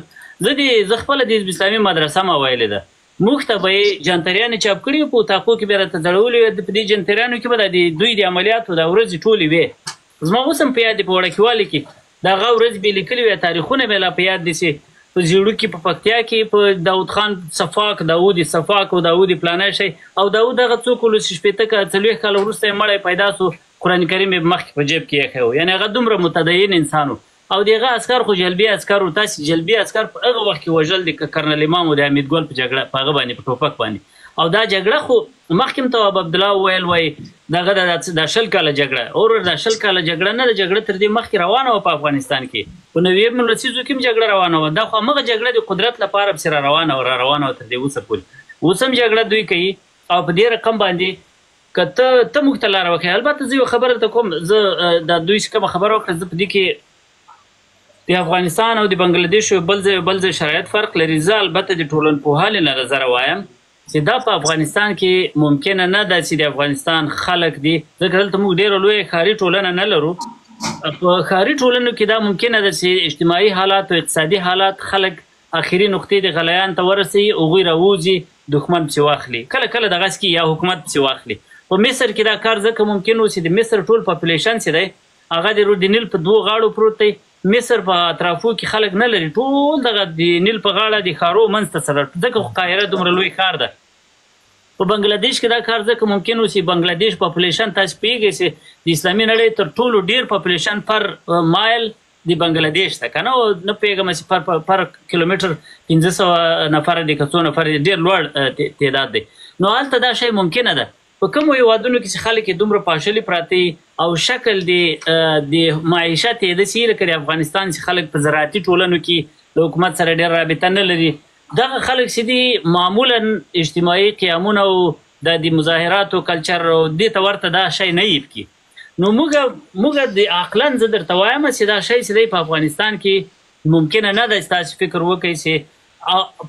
زه خپله د حزب اسلامي مدرسه ما ویلې ده موږ ته به یې جنتریانې چاپ کړي په اتاقو کې به راته ځړولې وې په دې جنتریانو کې به د دوی د عملیاتو دا ورځې ټولې وې زما اوس هم په یاد دي په وړکیوالي کې د هغه ورځ به یې لیکلي وې تاریخونه به یې لا په یاد دي چې په زیړو کې په پکتیا کې په داود خان صفاق داودي صفاق او داودي پلانای شي او داود هغه څوک ول چې شپېته کاله 40 کاله وروسته مړی پیدا سو قرآن کریم مخکې په جیب کې یې خو یعنی هغه دومره متدین انسانو او دغه عسكر خو جلبي عسكر او تاسو جلبي عسكر په هغه وخت کې وژل د کرنل امام او د حمید ګل په جګړه په هغه باندې په ټوپک باندې او دا جګړه خو مخکې ته ابو عبد الله ویل وای دغه د شل کاله جګړه او د شل کاله جګړه نه د جګړه تر دې مخکې روانه و په افغانستان کې په 90 لسیزو کې جګړه روانه و دا خو هغه جګړه د قدرت لپاره سره روانه و تر دې اوسه پورې اوسم جګړه دوی کوي او په دې رقم باندې کته ته موږ ته لار وکړي البته زه خبره ته کوم زه د دوی کوم خبره وکړم زه په دې کې د افغانستان او د بنگلاديش بل ځای شرایط فرق لري زه البته د ټولنپوهانې له نظره وایم چې دا په افغانستان کې ممکنه نه ده چې د افغانستان خلک دي ځکه دلته موږ ډېره لویه ښاري ټولنه نه لرو په ښاري ټولنو کې دا ممکنه ده چې اجتماعي حالات او اقتصادي حالات خلک اخري نقطې د غلیان ته ورسوي هغوی راوځي دښمن پسې واخلي کله کله دغسې کې یا حکومت پسې واخلي په مصر کې دا کار ځکه ممکن و چې د مصر ټول پاپولیشن چې دی هغه د رود نیل په 2 غاړو پروت دی مصر په اطرافو کې خلک نه لري ټول دغه د نیل په غاړه د ښارو منځ ته سره ځکه خو قاهره دومره لوی ښار ده په بنگلاديش کې دا کار ځکه ممکن و چې بنگلاديش پاپولیشن تاسو پوهیږئ چې د اسلامي نړۍ تر ټولو ډیر پاپولیشن پر مایل د بنگلاديش ته که نه نه پوهېږم چې پر کیلومتر 1500 نفر دی که څو نفر دی ډېر لوړ تعداد دی نو هلته دا شی ممکنه ده په کومو هېوادونو کې چې خلک یې دومره پاشلي پراته او شکل د معیشت یې داسې لکه د افغانستان چې خلک په زراعتي ټولنو کې د حکومت سره ډېر رابطه نه لري دغه خلک چې دي معمولا اجتماعي قیامونه او د مظاهراتو کلچر او دې ته ورته دا شی نه یې نو موږ د عقلا زه درته وایم چې دا شی چې دی په افغانستان کې ممکنه نه ده چې تاسو فکر وکړئ چې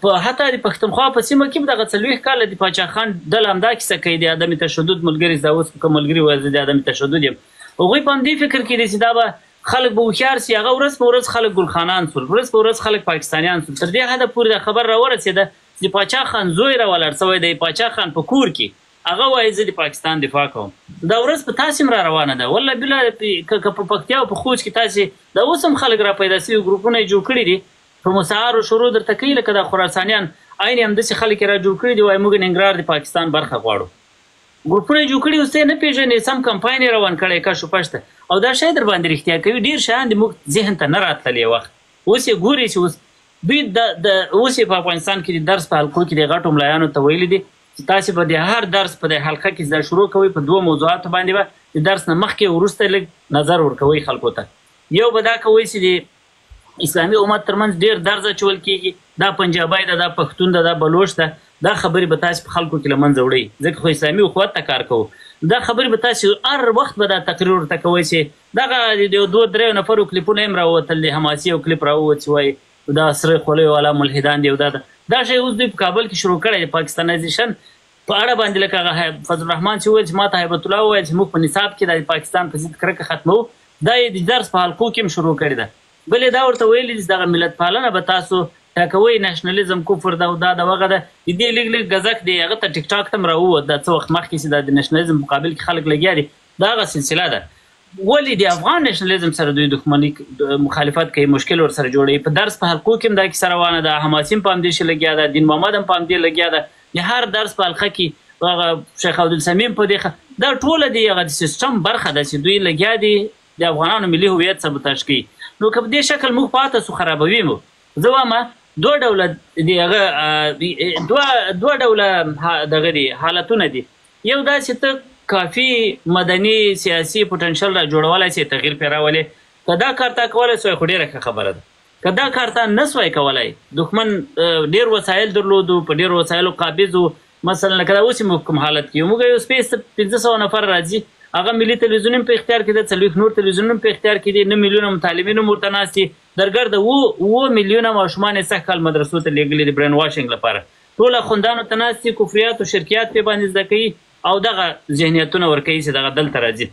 په حتی د پښتونخوا په سیمه کې دغه 40 کاله د پاچا خان ډله همدا کیسه کوي د عدم تشدد ملګري زه اوس کوم ملګري وایي زه د عدم تشدد یم هغوی په همدې فکر کې دي چې دا به خلک به هوښیار سي هغه ورځ په ورځ خلک ګلخانان سول ورځ په ورځ خلک پاکستانیان سول تر دې حده پورې دا خبر راورسېده چې پاچا خان زوی راولاړ سوی دی پاچا خان په کور کې هغه وایي زه د پاکستان دفاع کوم دا ورځ په تاسې هم را روانه ده والله بله که په پکتیا او په خوج کې تاسې دا اوس هم خلک را پیدا سوي ګروپونه یې جوړ کړي دي په مسعار و شروع درته کوي لکه د خراسانیان عین همداسې خلک یې را جوړ کړي دي وایي موږ ننګرهار د پاکستان برخه غواړو ګروپونه یې جوړ کړي اوس ته نه پېژنې سم کمپاین یې روان کړی کشو پشته او دا شی در باندې رښتیا کوي ډېر شیان د موږ ذهن ته نه راتللی وخت اوس یې ګوري چې اوس دوی اوس یې په افغانستان کې د درس په حلقو کې د غټو ملایانو ته ویلي دي چې تاسې به د هر درس په د حلقه کې زده شروع کوئ په 2 موضوعاتو باندې به د درس نه مخکې وروسته لږ نظر ورکوئ خلکو ته یو به دا کوئ چې د اسلامي امت ترمنځ ډېر درز اچول کېږي دا پنجابی ده دا پښتون ده دا بلوچ ده دا خبرې به تاسې په خلکو کې له منځه وړئ ځکه خو اسلامي اخوت ته کار کوو دا خبرې به تاسې هر وخت به دا تقریر ورته کوئ چې دغه د 2-3 نفرو کلیپونه هم راووتل د حماسي یو کلیپ راووت چې وایي دا سره خولیو والا ملحدان دی او دا شی اوس دوی په کابل کې شروع کړی د پاکستانایزیشن په اړه باندې لکه هغه فضل الرحمن چې وویل چې ما ته هیبت الله وویل چې موږ په نصاب کې د پاکستان په ضد کرکه ختمو دا یې د درس په حلقو کې هم شروع کړې ده بلې دا ورته ویلي چې دغه ملت پالنه به تاسو ټاکوئ نشنلیزم کفر ده او دا د وغه ده د دې لږ لږ ګزک دی هغه ته ټیک ټاک ته هم راووت دا څه وخت مخکې چې دا د نشنلیزم مقابل کې خلک لګیا دي دا هغه سلسله ده ولې د افغان نشنلیزم سره دوی دښمني مخالفت کوي مشکل ورسره جوړوي په درس په حلقو کې هم دا کیسه روانه ده حماسي هم په همدې شي لګیا ده دین محمد هم په همدې لګیا ده د هر درس په حلقه کې هغه شیخ عبدالسمیم په دې دا ټوله د هغه د سیسټم برخه ده چې دوی لګیا دي د افغانانو ملي هویت سبوتاژ کوي نو که په دې شکل موږ پاته سو خرابوي مو زه وایم دوه ډوله د هغه دوه ډوله دغه دي حالتونه دي یو دا چې ته کافي مدني سیاسي پوټنشل را جوړولی سي تغییر پرې راولې که دا کار تا کولی سوی خو ډېره ښه خبره ده که دا کار تا نه سوی کولی دښمن ډېر وسایل درلودو په ډېرو وسایلو قابض و مثلا لکه دا اوس موږ کوم حالت کې موږ یو سپیس 1500 نفر راځي هغه ملي تلویزیون هم په اختیار کې ده 40 نور تلویزیون هم په اختیار کې دي 9 میلیونه مطالبین هم ورته ناست دي درګرده 9 میلیونه ماشومان یې سږ کال مدرسو ته لېږلي دي برین واشنګ لپاره ټول اخوندانو ته ناست دي کفریات او شرکیات پې باندې زده کوي او دغه ذهنیتونه ورکوي چې دغه دلته راځي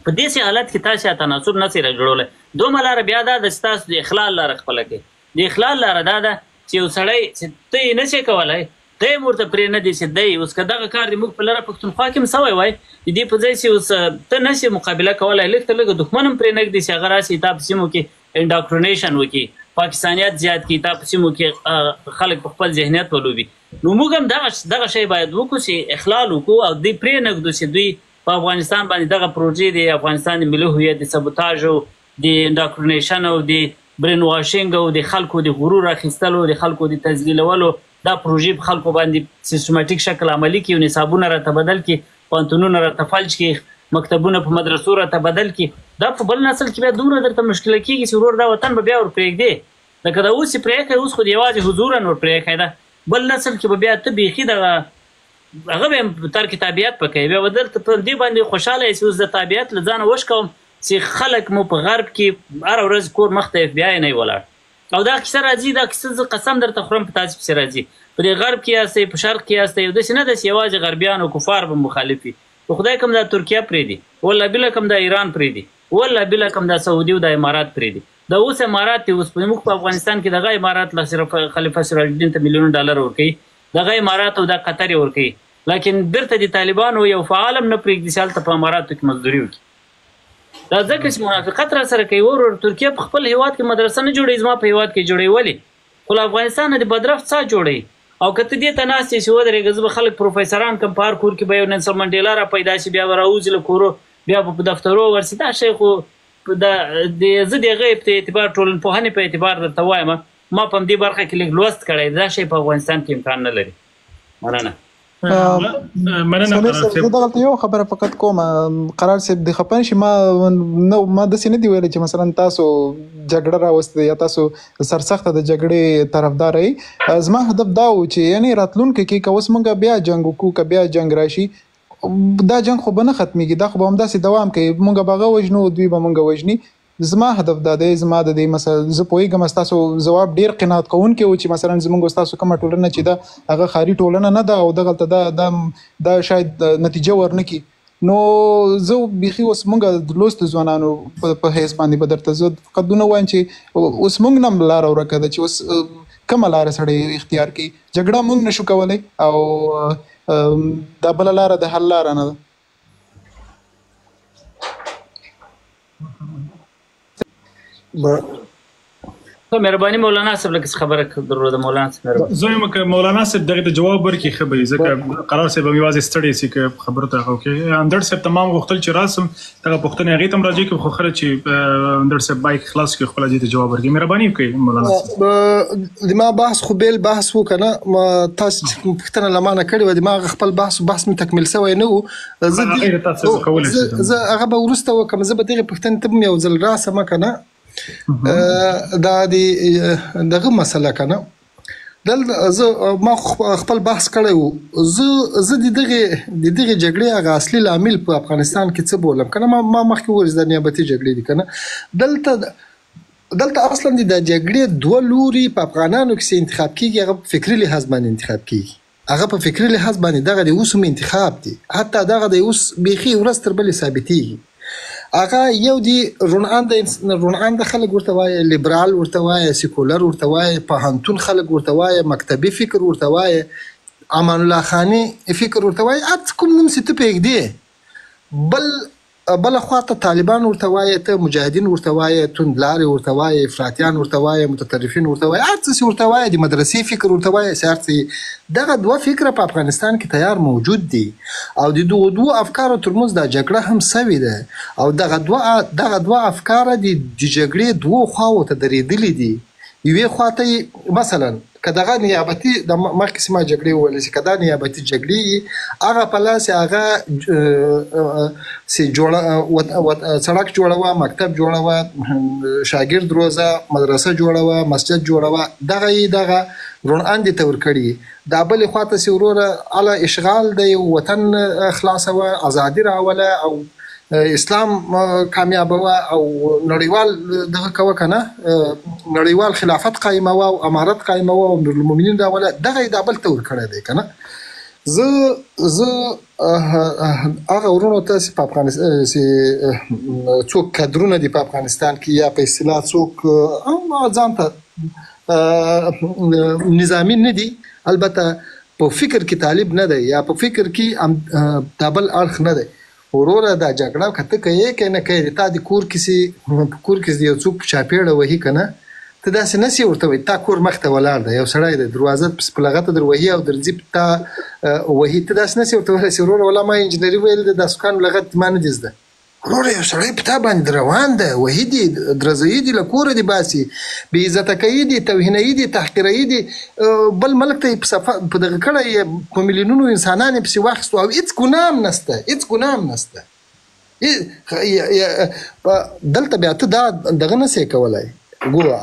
په داسې حالت کې تاسې تناسب نسئ راجوړولی دومره لاره بیا دا ده چې تاسو د اخلال لاره خپله کوئ د اخلال لاره دا ده چې یو سړی چې ته یې نشئ کولی ته یې ورته پرې نه دی چې دی اوس که دغه کار د موږ په لره پښتونخوا کې هم سوی وای د دې په ځای چې اوس ته نشې مقابله کولی لږ ته لږه دښمن هم پرې نه ږدي چې هغه راسي تا په سیمو کې انډاکټرینیشن وکړي پاکستانیت زیات کی تا په سیمو کې خلک په خپل ذهنیت ولوبي نو موږ هم دغه شی باید وکړو چې اخلال وکړو او دوی پرې نږدو چې دوی په افغانستان باندې دغه پروژې د افغانستان د ملي هویت د سبوتاژ او د انډاکټرینیشن او د برین واشنګ او د خلکو د غرور اخیستلو د خلکو د تذلیلولو دا پروژې په خلکو باندې سیستماتیک شکل عملی کړي او نصابونه راته بدل کړي پوهنتونونه راته فلج کړي مکتبونه په مدرسو راته بدل کړي دا په بل نسل کې بیا دومره درته مشکله کېږي چې ورور دا وطن به بیا ورپرېږدي لکه دا اوس یې پرېښی اوس خو د یوازې حضورا ورپرېښی ده بل نسل کې به بیا ته بیخي دغه هغه به هم ترک تابعیت په کوي بیا به دلته په دې باندې خوشحاله یې چې اوس د تابعیت له ځانه وشکوم چې خلک مو په غرب کې هره ورځ کور مخ ته اف بی آی نه ولاړ او دا کیسه راځي دا کیسه زه قسم درته خورم په تاسو پسې راځي په دې غرب کې یاستئ په شرق کې یاستئ او داسې نه ده چې یوازې غربیان او کفار به مخالف وي خو خدای کوم دا ترکیه پرېږدي والله بله کوم دا ایران پرېږدي والله بله کوم دا سعودي او دا امارات پرېږدي دا اوس امارات دی اوس موږ په افغانستان کې دغه امارات له صرف خلیفه سراج الدین ته میلیون ډالر ورکوي دغه امارات او دا قطر یې ورکوي لیکن بیرته د طالبانو یو فعال هم نه پرېږدي چې هلته په اماراتو کې مزدوري وکړي دا ځکه چې منافقت را سره کوي ورور ترکیه په خپل هیواد کې مدرسه نه جوړوي زما په هیواد کې جوړوي ولې خو له افغانستان نه د بدرفت څه جوړوي او که ته دې ته ناست یې چې ودرېږه زه به خلک پروفیسران کم په هر کور کې به یو نلسن منډیلا را پیدا شي بیا به راوځي له کورو بیا به په دفترو ورسي دا شی خو زه د هغه په اعتبار ټولنپوهنې په اعتبار درته وایم ما په همدې برخه کې لږ لوست کړی دا شی په افغانستان کې امکان نه لري مننه زه دغلته یو خبره فقط کوم قرار صاحب د خپن شي ما داسې نه دی ویلی چې مثلا تاسو جګړه راوستې یا تاسو سرسخته د جګړې طرفدار یې زما هدف دا و چې یعنی راتلونکي کې که اوس موږ بیا جنګ وکړو که بیا جنګ راشي دا جنګ خو به نه ختمېږي دا خو به همداسې دوام کوي موږ به هغه وژنو دوی به موږ وژني زما هدف دا دی زما د دې مثلا زه پوهېږم ستاسو ځواب ډېر قناعت کوونکی و چې مثلا زموږ ستاسو کومه ټولنه چې ده هغه ښاري ټولنه نه ده او دغلته دا شاید نتیجه ورنه کړي نو زه بیخي اوس موږ د لوستو ځوانانو په حیث باندې به درته زه فقط دونه وایم چې اوس موږ نه هم لاره ورکه ده چې اوس کومه لاره سړی اختیار کړي جګړه موږ نشو کولی او دا بله لاره د حل لاره نه ده مهرباني مولانا صاحب لکه خبره درلوده مولانا صاحب زه یم که مولانا صاحب دغه ته جواب ورکړي ښه به ځکه قرار صاحب هم یوازې ستړی سي که خبرو ته وکړي اندړ صاحب تمام غوښتل چې راسم دغه پوښتنې هغې ته هم راځي که خو خره چې اندړ صاحب بایک خلاص کړي خپله دې ته جواب ورکړي مهرباني وکړئ مولانا صاحب د ما بحث خو بیل بحث و که نه ما تاسو پوښتنه له ما نه کړې وه د ما هغه خپل بحث مې تکمیل شوی نه و زه هغه به وروسته وکړم زه به دغې پوښتنې ته هم یو ځل راسم که نه دا دغه مسله کنه دلته ما خپل بحث کړی و زه د دغه جګړې هغه اصلي لامل په افغانستان کې څه بولم کنه ما مخکې وویل د نیابتي جګړې دي کنه دلته اصلا د جګړې دوه لوري په افغانانو کې انتخاب کیږي هغه په فکري لحاظ باندې انتخاب کیږي هغه په فکري لحاظ باندې دغه د اوس هم انتخاب دي حتی دغه د اوس بیخي ورځ تر بلې ثابتېږي هغه یو دی رونانده خلک ورته وایي لیبرال ورته وایي سیکولر ورته وایي پوهنتون خلک ورته وایي مکتبي فکر ورته وایي امان الله خاني فکر ورته وایي هر کوم نوم چې ته پرېږدې بله خواته طالبان ورته وایي ته مجاهدین ورته وایي توندلارې ورته وایي افراطیان ورته وایي متطرفین ورته وایي هر څه چې ورته وایي د مدرسې فکر ورته وایي هر څه دغه دوه فکره په افغانستان کې تیار موجود دي او د دغو دوه افکارو ترمنځ دا جګړه هم سوې ده او دغه دوه افکار د جګړې دوو خواو ته درېدلي دي یوې خواته مثلا که دغه نیابتي د مخکې چې ما جګړې وویلې چې که دا نیابتي جګړې هغه په لاس هغه سړک جوړوه مکتب جوړوه شاګرد روزه مدرسه جوړوه مسجد جوړوه دغه روناندې ته ورکړي دا بلې خواته چې وروره اله اشغال د یو وطن خلاصوه ازادي راوله او اسلام کامیابوه او نړیوال دغه کوه کنه نړیوال خلافت قائموه او امارت قائموه او المؤمنین راوله دغه دا بل ته ورکړی دی کنه زه هغه ورونو ته چې په افغانستان چې څوک کادرونه دي په افغانستان کې یا په اصطلاح څوک ځان ته نظامي نه دي البته په فکر کې طالب نه دی یا په فکر کې دا بل اړخ نه دی وروره دا جګړه که ته کوې که نه کوې تا د کور کې یو څوک په چاپېړه وهي که نه ته داسې نسی ورته وایي تا کور مخ ته ولاړ دی یو سړی دی دروازه پسې په لغته در وهي او درځي په تا وهي ته داسې نسی ورته ویلی چې وروره والله ما انجینري ویل دی دا سکانو لغت ما نه دي زده وروره یو سړی په تا باندې روان دی وهي دي درزوي دي له کوره دي باسي بې عزته کوي دي توهینوي دي تحقیروي دي بل ملک ته یې په دغه کړی په میلیونونو انسانان یې پسې واخیستو او هېڅ ګناه هم نسته هېڅ ګناه هم نسته دلته بیا ته دا دغه نسی کولی ګوره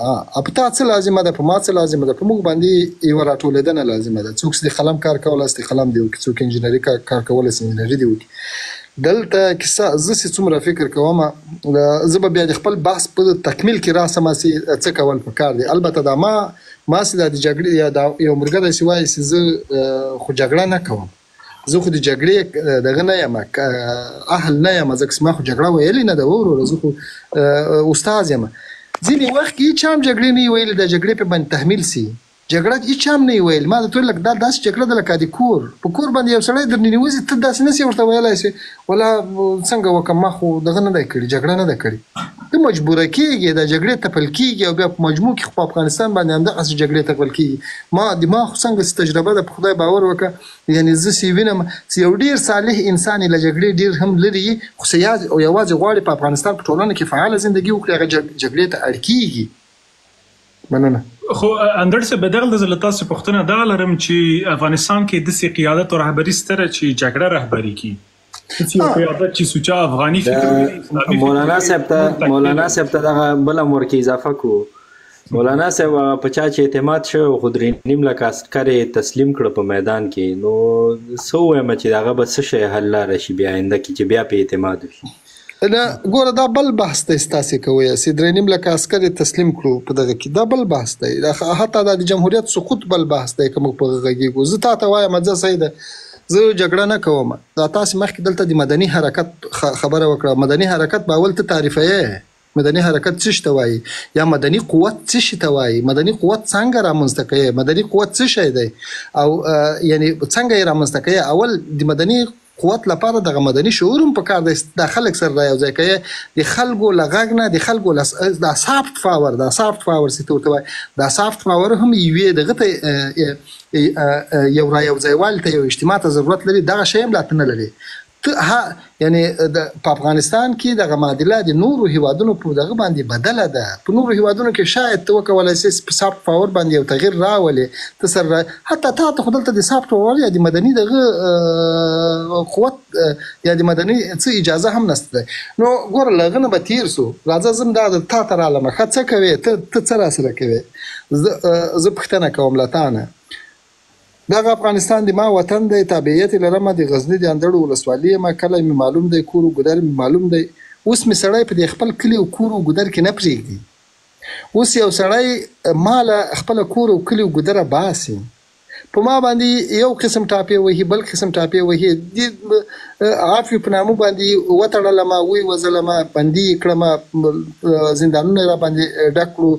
په تا څه لازمه ده په ما څه لازمه ده په موږ باندې یوه راټولېدنه لازمه ده څوک چې د قلم کار کولی چې قلم دې وکړي څوک انجینري کار کولی چې انجینري دې وکړي دلته کیسه زه چې څومره فکر کوم زه به بیا د خپل بحث په تکمیل کې راسم چې څه کول پکار دي البته دا ما چې د جګړې یا د یو مرګ داسې وایي چې زه خو جګړه نه کوم زه خو د جګړې دغه نه یم اهل نه یم ځکه چې ما خو جګړه ویلې نه ده وروره زه خو استاد یم ځینې وخت کې هېچا هم جګړې نه وي ویلې د جګړې په باندې تحمیل سي جګړه هېچا هم نه وي ویل ما درته ویل لکه دا داسې جګړه ده لکه د کور په کور باندې یو سړی در ننوځي ته داسې نسې ورته ویلی سې ولا څنګه وکړم ما خو دغه نه دی کړي جګړه نه ده کړې ته مجبوره کېږي د جګړې تپل کېږي او بیا په مجموع کې خو په افغانستان باندې همدغسې جګړې تپل کېږي ما خو څنګه چې تجربه ده په خدای باور وکړه یعنې زه چې وینم چې یو ډېر صالح انسان له جګړې ډېر هم لري خو یوازې غواړي په افغانستان په ټولنه کې فعاله زندګي وکړي هغه جګړې ته اړ کېږي مننه خو اندر څه بدل د تاسو پوښتنه دا لرم چې افغانستان کې د سي قیادت او رهبری ستره چې جګړه رهبری کی چې قیادت چې سوچا افغاني فکر مولانا صاحب ته دغه بل امر کې اضافه کو مولانا صاحب په چا چې اعتماد شو خو درې نیم لک عسکر تسلیم کړ په میدان کې نو سو وایم چې دغه به څه شي حل لاره شي بیا آینده کې چې بیا په اعتماد وشي نه ګوره دا بل بحث دی ستاسې کوی چې درې نیم لکه عسکر تسلیم کړو په دغه کې دا بل بحث دی حتی د جمهوریت سقوط بل بحث دی که موږ په غږیږو زه تا ته وایم ځه صحیح ده زه جګړه نه کوم دا تاسې مخکې دلته د مدني حرکت خبره وکړه مدني حرکت به اول ته تعریفوې مدني حرکت څه شي ته وایي یا مدني قوت څه شي ته وایي مدني قوت څنګه رامنځته کوي مدني قوت څه شی دی او یعنی څنګه یې رامنځته کوي اول د مدني قوت لپاره دغه مدني شعور هم پکار دی د خلک سره رايوځای کوي د خلکو له غږ نه د خلکو د سافت پاور چې ته ورته وایي دا سافت پاور هم یوې دغه ته یو رايوځایوالي ته یو اجتماع ته ضرورت لري دغه شی هم لا ته نه لري یعنی په افغانستان کې دغه معادله د نورو هیوادونو په دغه باندې بدله ده په نورو هیوادونو کې شاید ته وکولی سې په سافت پاور باندې یو تغییر راولې ته سره حتی تا ته خو دلته د سافت پاور یا د مدني دغه قوت یا د مدني څه اجازه هم نشته دی نو ګوره له هغه نه به تېر سو راځه زه هم دا تا ته رالم ښه څه کوې ته څه راسره کوې زه پوښتنه کوم له تا نه دغه افغانستان د ما وطن دی تابعیت لرم د غزني د اندړو ولسوالي یم کلی مې معلوم دی کور او ګودر مې معلوم دی اوس مې سړی په د خپل کلي او کور او ګودر کې نه پرېږدي اوس یو سړی ماله خپل کور او کلي او ګودره باسي په ما باندې یو قسم ټاپې وهي بل قسم ټاپې وهي عافیو په نامه باندې وتړلم ویې بندي یې کړم زندانونه را باندې ډک کړو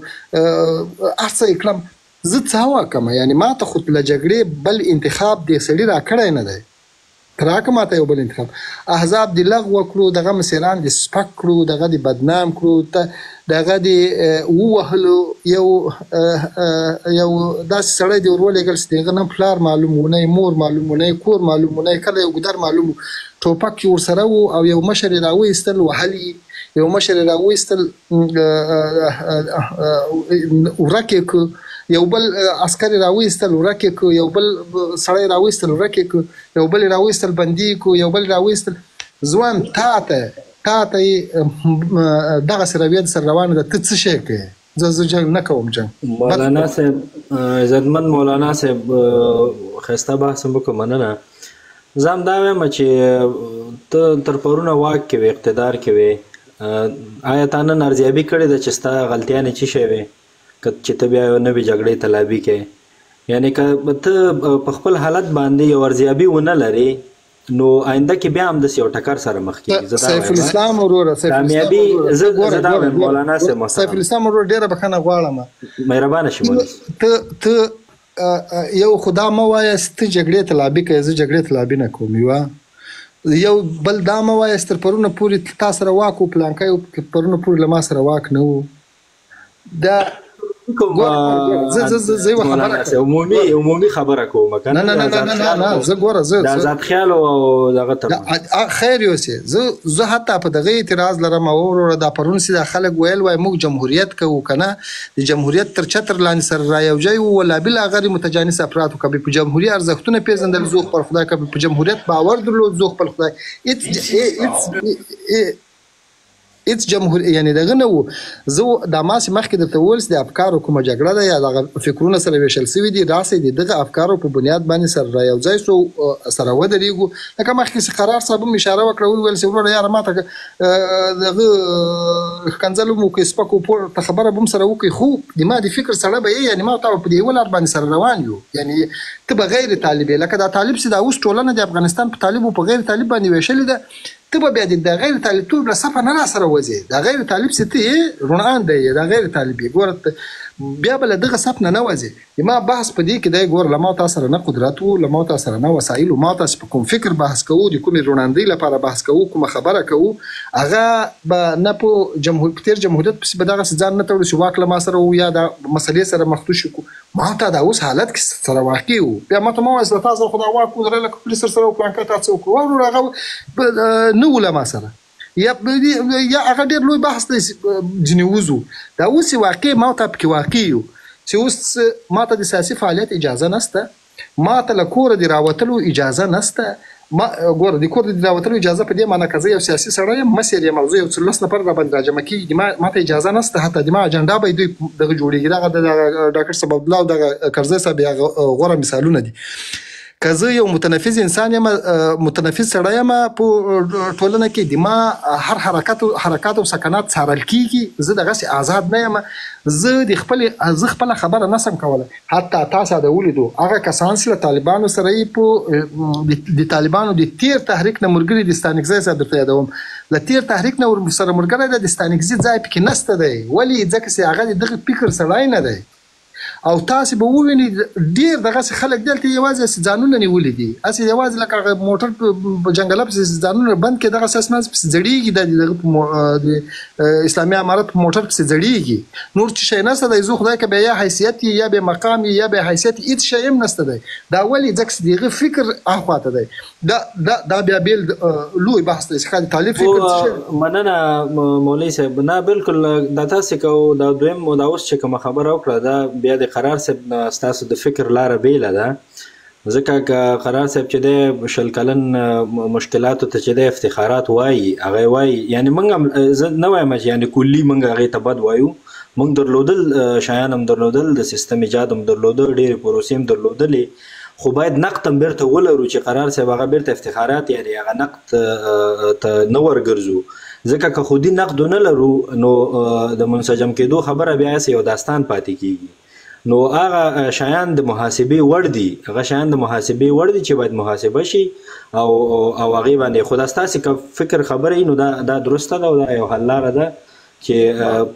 هر څه یې کړم زه څه وکړم یعنی ما ته خو له جګړې بل انتخاب دې سړي راکړی نه دی ته راکړه ما ته یو بل انتخاب احزاب دې لغوه کړو دغه مسیران دې سپک کړو دغه دې بدنام کړو دغه دې ووهلو یو داسې سړی دې ورولېږل چې د هغه نه پلار معلوم و نه مور معلوم و نه کور معلوم و نه کله یو ګودر معلوم و ټوپک یې ورسره و او یو مشر یې راویستل وهل یو مشر یې راویستل ورک یې کړو یو بل عسکر راويستل ورکه کو یو بل سړی راويستل ورکه کو یو بل راويستل بندي کو یو بل راويستل ځوان ته دغه سره بیا سره روانه ده ته څه شي کوي زه جنگ نه کوم جنگ مولانا صاحب عزتمن مولانا صاحب خسته بحث وکړه مننه زم دا وایم چې ته تر پرونه واک کې اقتدار کې آیا تا نن ارزیابي کړې ده چې ستا غلطیانې څه شوي چې ته بیا نوې جګړې تلابي کې یعنی که ته په خپل حالت باندې یو ارزیابي ونه لري نو آینده کې بیا هم داسې یو ټکر سره مخ کېږي سیف الاسلام وروره کامیابي زه دا وایم مولانا صاحب سیف الاسلام وروره ډېره بخښنه غواړم مهربانه شي مولوي ته یو خدا مه وایاست ته جګړې تلابي کوې زه جګړې تلابي نه کوم یو بل دا مه وایاست تر پرونه پورې تا سره واک و پلانکی پرونه پورې له ما سره واک نه و دا زه یو خبره عمومي خبره کوم کنه نه زه ګوره زه د آزاد خیال او دغه ته خیر یوسه زه حتی په دغه اعتراض لرم او د پرون سي د خلک ویل وای موږ جمهوریت کوو کنه د جمهوریت تر چتر لاندې سره رايوځي ولا بل غیر متجانس افراد کوي په جمهوریت ارزښتونه پیژندل زوخ پر خدای کوي په جمهوریت باور درلود زوخ پر خدای هیڅ جمهور یعنی دغه نو زه د ماس مخکې د تولس د افکارو کومه جګړه ده یا د فکرونو سره ویشل سوي دي راسي دغه افکارو په بنیاد باندې سره رايوځي سو سره ودرېګو لکه مخکې قرار صاحب اشاره وکړه ویل سره یاره ماته دغه کنځلو مو کې سپکو په خبره بم سره وکي خو د ما د فکر سره به یعنی ما ته په دی ولر باندې سره روان یو یعنی ته به غیر طالب لکه دا طالب سي دا اوس ټولنه د افغانستان په طالب او په غیر طالب باندې ویشل ده ته به د غیر طالب ټول صفه نه سره وځي دا غیر طالب ستې رونان دی دا غیر طالبي ګورته بیا بل دغه صف نه وځي ما بحث په دې کې دی ګور لمو تاسو سره نه قدرت او لمو تاسو سره نه وسایل او ما تاسو په کوم فکر بحث کوو د کوم روناندي لپاره بحث کوو کوم خبره کوو هغه به نه په جمهوریت په دغه ځان نه تړو شو واکله ما سره یا د مسلې سره مخ شو ما ته دا اوس حالت کې سره واقع وو بیا ما ته ما وځه تاسو خدای واکو درل کوم سره پلان کړه تاسو کو او هغه نو ولا ما سره یا هغه ډېر لوی بحث دی جنیوزو دا اوس واقع ما ته پکې واقع یو چې اوس ما ته د سیاسي فعالیت اجازه نشته ما ته له کوره د راوتلو اجازه نشته ما ګوره د کوره د راوتلو اجازه په دې معنی که زه یو سیاسي سړی یم مسیر یم موضوع یو څلس نفر را باندې راجمع کېږي ما ته اجازه نشته حتی د ما اجنډا به دوی دغه جوړېږي دغه د ډاکټر صاحب الله او دغه کرزی صاحب غوره مثالونه دي که زه یو متنفذ انسان یم متنفذ سړی یم په ټولنه کې د ما هر حرکات او سکنات څارل کېږي زه دغسې آزاد نه یم زه خپل خبره نسم کولی حتی تاسو د ولیدو هغه کسان چې له طالبانو سره یې د طالبانو د تیر تحریک نه مرګري د ستانکزی صاحب درته یادوم له تیر تحریک نه سره مرګری دی د ستانکزي ځای پکې نسته دی ولې ځکه چې هغه د دغه فکر سړی نه دی او تاسو به ووینئ ډېر دغسې خلک دلته یوازې ځانونه نیولي دي هسې یوازې لکه هغه موټر په جنګله پسې ځانونه بند کړي دغسې اسناد پسې ځړېږي د اسلامي امارت په موټر پسې ځړېږي نور څه شی نشته دی زه خدای که بیا یا حیثیت یا بیا مقام یا بیا حیثیت هېڅ شی هم نشته دی دا ولې ځکه چې د هغه فکر هخواته دی دا بیا بېل لوی بحث دی چې خالي طالب فکر مننه مولوي صاحب نه بالکل دا تاسې کوو دا دویم دا اوس چې کومه خبره وکړه دا بیا د قرار صاحب ستاسو د فکر لاره بیله ده ځکه که قرار صاحب چې دی شل کلن مشکلاتو ته چې دی افتخارات وایي هغه وایي یعنی موږ زه نه وایم چې یعنی کلي موږ هغې ته بد وایو موږ درلودل شیان هم درلودل د سیستم ایجاد هم درلوده ډېرې پروسې هم درلودلې خو باید نقد هم بیرته ولرو چې قرار صاحب هغه بیرته افتخارات یعنی هغه نقد ته نه ورګرځو ځکه که خودي نقد ونه لرو نو د منسجم کېدو خبره بیا یو داستان پاتې کېږي نو هغه شیان د محاسبې وړ دي هغه شیان د محاسبې وړ دي چې باید محاسبه شي او هغې باندې خو دا ستاسې که فکر خبره نو دا درسته ده او دا یو حل لاره ده چې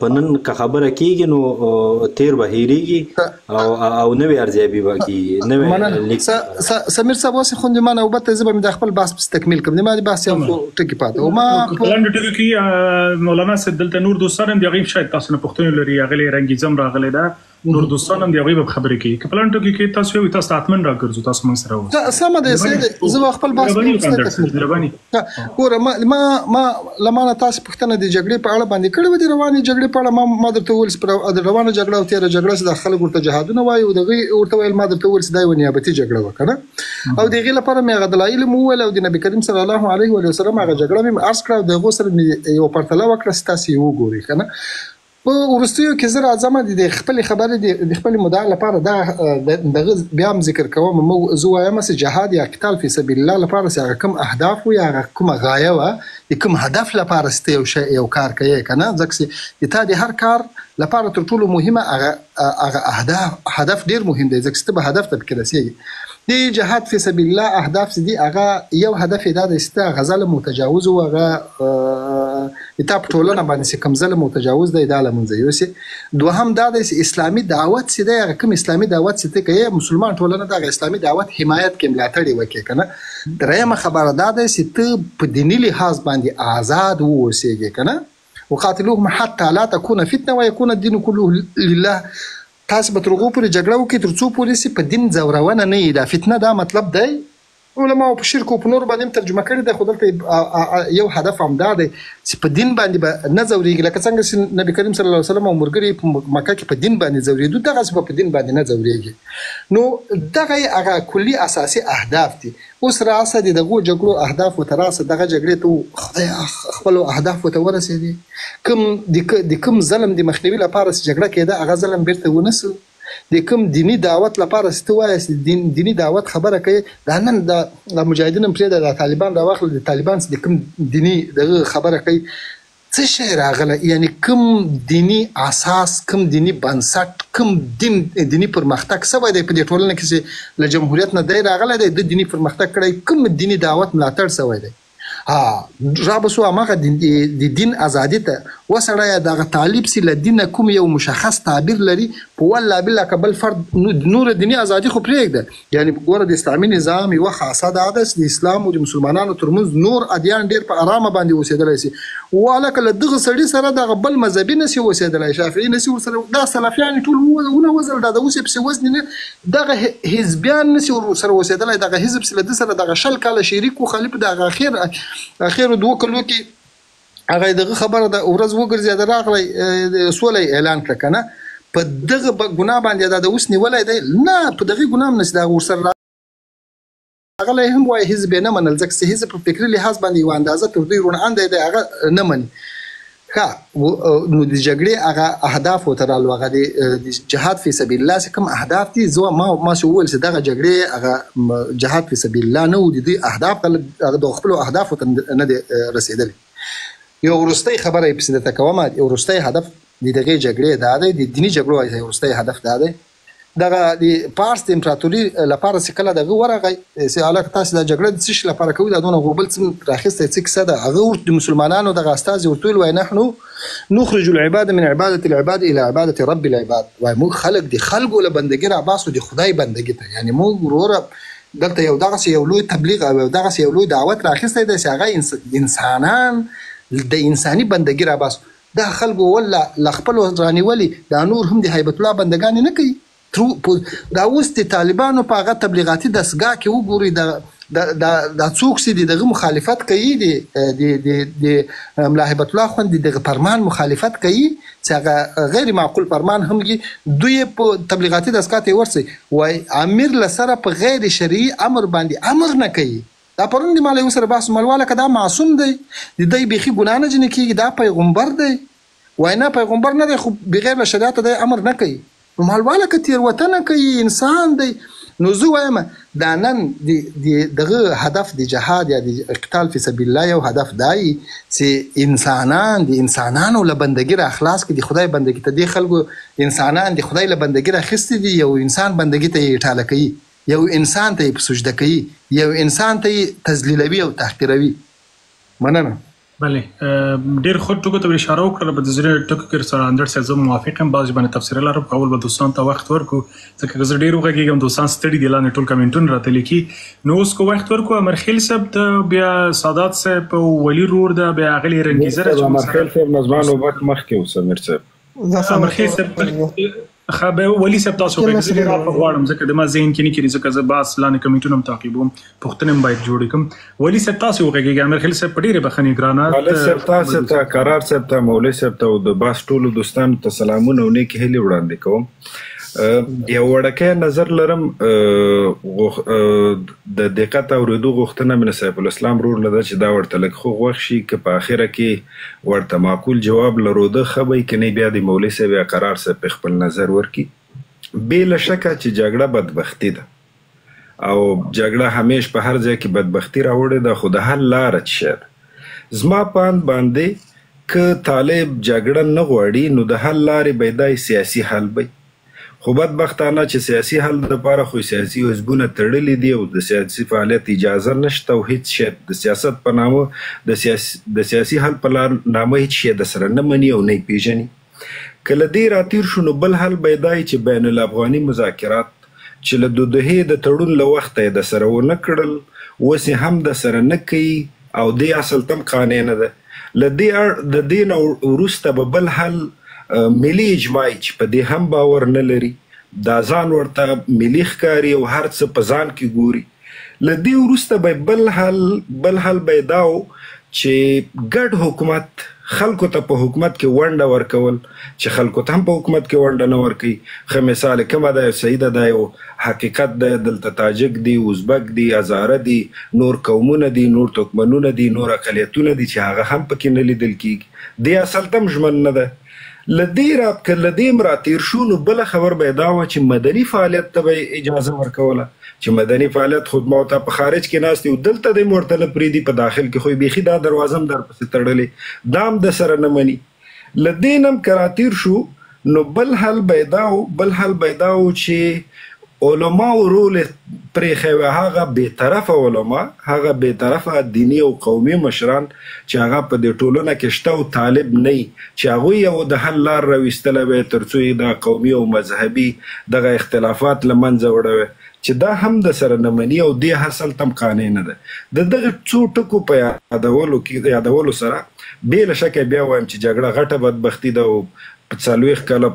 په نن که خبره کېږي نو تیر به هېرېږي او نوې ارزیابي به کېږي سمیر صاحب اوس خوندې ما نوبت زه به مې د خپل بحث پسې تکمیل کړم د ما د بحث یو ټکي پاتې او ما په لنډو ټکو کې مولانا صاحب دلته نور دوستان هم د هغې شاید تاسو نه پوښتنې لري هغې رنګیزم راغلی ده نور دوستان هم د هغوی به خبرې کوي که په لنډو کې تاسو وایئ تاسو ته حتمن راګرځو تاسو موږ سره اوسئ سمه ده زه به خپل بحث ګوره ما له ما نه تاسو پوښتنه د جګړې په اړه باندې کړې وه د روانې جګړې په اړه ما درته وویل چې د روانه جګړه او تېره جګړه چې د خلک ورته جهادونه وایي او د هغوی ورته ویل ما درته وویل چې دا یوه نیابتي جګړه وه که نه او د هغې لپاره مې هغه دلایل مو وویل او د نبي کریم صلی الله علیه وسلم هغه جګړه مې عرض کړه او د هغو سره مې یوه پرتله وکړه چې تاسو یې وګورئ که نه په وروستیو کې زه راځم د خپلې خبرې د خپلې مدعا لپاره دغه بیا هم ذکر کوم زه وایم چې جهاد یا قتال فی سبیل الله لپاره چې هغه کوم اهداف وي هغه کومه غایه وه د کوم هدف لپاره چې یو کار کوي که نه ځکه چې د تا د هر کار لپاره تر ټولو مهمه هغه هدف ډېر مهم دی ځکه چې ته به هدف ته پکې رسېږي د جهاد فی سبیل الله اهداف چې دي هغه یو هدف یې دا دی چې ته هغه ظلم متجاوز و هغه تا په ټولنه باندې چې کوم ظلم متجاوز دی دا له منځه یوسې دوهم دا دی چې اسلامي دعوت چې دی هغه کوم اسلامي دعوت چې ته کوې مسلمان ټولنه د هغه اسلامي دعوت حمایت کې ملاتړ یې وکړې که نه درېیمه خبره دا دی چې ته په دیني لحاظ باندې آزاد واوسېږې که نه وقاتلوهم حتى لا تكون فتنه ويكون الدين كله لله تاسو به تر هغو پورې جګړه وکړئ تر څو پورې چې په دین ځورونه نه وي. دا فتنه دا مطلب دی. علماو په شرک او په نور باندې ترجمه کړې ده، خو دلته یو هدف همدا دی چې په دین باندې به نه ځورېږي. لکه څنګه چې نبي کریم صلی الله علیه وسلم او ملګري په مکه کې په دین باندې ځورېدو، دغسې به په دین باندې نه ځورېږي. نو دغه یې هغه کلي اساسي اهداف دي. اوس راسه د دغو جګړو اهداف ورته راسه، دغه جګړې ته خدای خپلو اهداف ورته ورسېدې. د کوم ظلم د مخنیوي لپاره چې جګړه کېده هغه ظلم بیرته ونسو. د کوم دینی دعوت لپاره چې ته وایې دینی دعوت خبره کوي، دا نن د مجاهدینو پرېږده، د طالبان راواخله، د طالبان چې د کوم دینی دغه خبره کوي څه شی راغله؟ یعنی کوم دینی اساس، کوم دینی بنسټ، کوم دینی پرمختګ سوی دی په دې ټولنه کې چې له جمهوریت نه دی راغلی دی، د دینی پرمختګ کړی، کوم دینی دعوت ملاتړ سوی دی؟ رابسو هماغه د دین ازادي ته وسړی دغه طالب سي له دینه کوم یو مشخص تعبیر لري، په والله بالله که بل فرد نور دیني ازادي خو پرېږده. یعنی ګوره د اسلامي نظام یوه خاصه دا ده چې د اسلام او د مسلمانانو ترمنځ نور ادیان ډېر په ارامه باندې اوسېدلی سي. والکه له دغه سړي سره دغه بل مذهبي نه سي اوسېدلی، شافعي نه سي ورسره، دا سلفیان ټول ونه وزل، دا د اوس پسې وزن نه، دغه حزبیان نه سي ورسره اوسېدلی. دغه حزب سي له ده سره دغه 20 کاله شریک و خلیف، دغه اخر 2 کلو کې هغه دغه خبره د ورځ وګرځېده راغلی سوله اعلان کړه که نه، په دغه ګناه باندې دا د اوس نیولی دی؟ نه، په دغه ګناه هم نشي دا ورسره راغلی. هم وایي حزب یې نه منل، ځکه چې حزب په فکري لحاظ باندې یوه اندازه تر دوی روڼ دی، هغه نه مني. نو د جګړې هغه اهداف ورته رالو، هغه د جهاد فی سبیل الله چې کوم اهداف دي، زه ما چې وویل چې دغه جګړې هغه جهاد فی سبیل الله نه و، د دوی اهداف هغه د خپلو اهدافو ته نه دی رسېدلی. یو وروستی خبره یې پسې درته کوم، یو وروستی هدف د دغې جګړې دا دی، د دیني جګړو یو وروستی هدف دا دی. دغه د پارس د امپراتوري لپاره چې کله دغه ورغی چې هلکه تاسې دا جګړه د څه شي لپاره کوي، دا دونه غوبل څه راخیستی څه کیسه ده؟ هغه د مسلمانانو دغه استازي ورته ویل وایي نحنو نخرج العباد من عبادة العباد الى عبادة رب العباد. وایي موږ خلک د خلکو له بندګي راباسو د خدای بندګي ته. یعنی موږ وروره دلته یو دغسې یو لوی تبلیغ او یو دغسې یو لوی دعوت راخیستی دی چې هغه انسانان د انساني بندګي راباسو. دا خلکو ولا له خپلو رانیولي، دا نور هم د هیبت الله بندګانې نه کوي. دا اوس د طالبانو په هغه تبلیغاتي دستګاه کې وګورئ، دا څوک چې دغه مخالفت کوي، د ملا هیبت الله خوند دغه فرمان مخالفت کوي چې هغه غیر معقول فرمان هم وي، دوی په تبلیغاتي دستګاه ته ورسئ وایي امیر له سره په غیر شرعي امر باندې امر نه کوي. دا پرون د مالی سره بحث ملواله که دا معصوم دی، د دی بیخي ګناه نه جنې کېږي، دا پیغمبر دی. وایي نه پیغمبر نه دی، خو بغیر له شریعته دی امر نه کوي. نو مالواله که تېروتنه کوي انسان دی. نو زه وایم دا نن دغه هدف د جهاد یا د قتال فی سبیل الله یو هدف دی چې انسانان د انسانانو له بندګي را خلاص کړي، د خدای بندګي ته. د خلکو انسانان د خدای له بندګي را اخیستي دي، یو انسان بندګي ته یې اټاله کوي، یو انسان ته یې په سجده کوي، یو انسان ته یې تذلیلوي او تحقیروي. مننه. بله ډیر خود ټکو ته اشاره وکړه، په دې ټکو کې سره اندر سره زه موافق یم. بعضې باندې تفسیر لرم، اول به دوستان ته وخت ورکو ځکه زه ډېر وغږېږم، دوستان ستړي دي، لاندې ټول کمنټونه راته لیکي. نو اوس کو وخت ورکو امرخیل صاحب ته، بیا سادات صاحب او ولی رور ده، بیا اغلی رنګیزه امرخیل صاحب نظمان وبت مخکې اوس امیر صاحب امرخیل صاحب خبر ولی صاحب تاسو به زه را په غواړم ځکه د ما ذهن کې نه کېږي، ځکه زه باس لاندې کمنټونه هم تعقیبوم، پوښتنې هم باید جوړې کړم. ولی صاحب تاسو وغږېږئ، امرخیل صاحب په ډېرې بخښنې ګرانه، خالد صاحب تاسو ته، قرار صاحب ته، مولوي صاحب ته او د باس ټولو دوستانو ته سلامونه او نیکې هیلې وړاندې کوم. یو وړکی نظر لرم، د دقت اورېدو غوښتنه مې سیف الاسلام رور نه ده چې دا ورته لږ خوږ وخت شي، که په اخره کې ورته معقول جواب لرو ده ښه به وي، که نه بیا د مولوي صاحب یا قرار صاحب په خپل نظر ورکړي. بې له شکه چې جګړه بدبختي ده او جګړه همیش په هر ځای کې بدبختي راوړې ده، خو د حل لاره څه شی ده؟ زما په اند باندې که طالب جګړه نه غواړي نو د حل لارې به دا سیاسي حل وي. خو بدبختانه چې سیاسي حل دپاره خو سیاسي حزبونه تړلي دي او د سیاسي فعالیت اجازه نشته او هیڅ شی د سیاست په نامه د سیاسي حل په نامه هیڅ شی د سره نه مني او نه یې پېژني. که له دې راتېر شو نو بل حل به یې دا وي چې بین الافغاني مذاکرات چې له دوحې د تړون له وخته یې د سره ونه کړل، اوس یې هم د سره نه کوي او دې اصل تم قانع نه ده. له دې نه وروسته به بل حل ملي اجماعي چې په دې هم باور نه لري، دا ځان ورته ملي ښکاري او هر څه په ځان کې ګوري. له دې وروسته به بل حل به دا و چې ګډ حکومت خلکو ته په حکومت کې ونډه ورکول، چې خلکو ته هم په حکومت کې ونډه نه ورکوي. ښه مثال کومه ده؟ صحیح ده، دا یو حقیقت ده. دلته تاجک دي، ازبک دي، هزاره دي، نور قومونه دي، نور ترکمنونه دي، نور اقلیتونه دي چې هغه هم پکې نه لیدل کېږي. دې اصل ته هم ژمن نه ده. له دې راتېر شو نو بله خبر به یې دا وه چې مدني فعالیت ته به اجازه ورکوله، چې مدني فعالیت خود موته په خارج کې ناست یو، دلته د ورته نه پرېږدي، په داخل کې خو یې بیخي دا دروازه هم درپسې تړلې، دا هم د سره نه مني. له دې نه هم که راتېر شو نو بل حل به یې دا و چې علماو رول پرېښی وی، هغه بېطرفه علما، هغه بېطرفه دیني او قومي مشران چې هغه په دې ټولنه کې شته او طالب نه وي، چې هغوی یو د حل لار راویستلی وی تر څو یې دا قومي او مذهبي دغه اختلافات له منځه وړی، چې دا هم د سره نه مني او دې حاصل تم قانع نه ده. د دغه څو ټکو په یادولو سره بې له شکه بیا وایم چې جګړه غټه بدبختي ده او په 40 کاله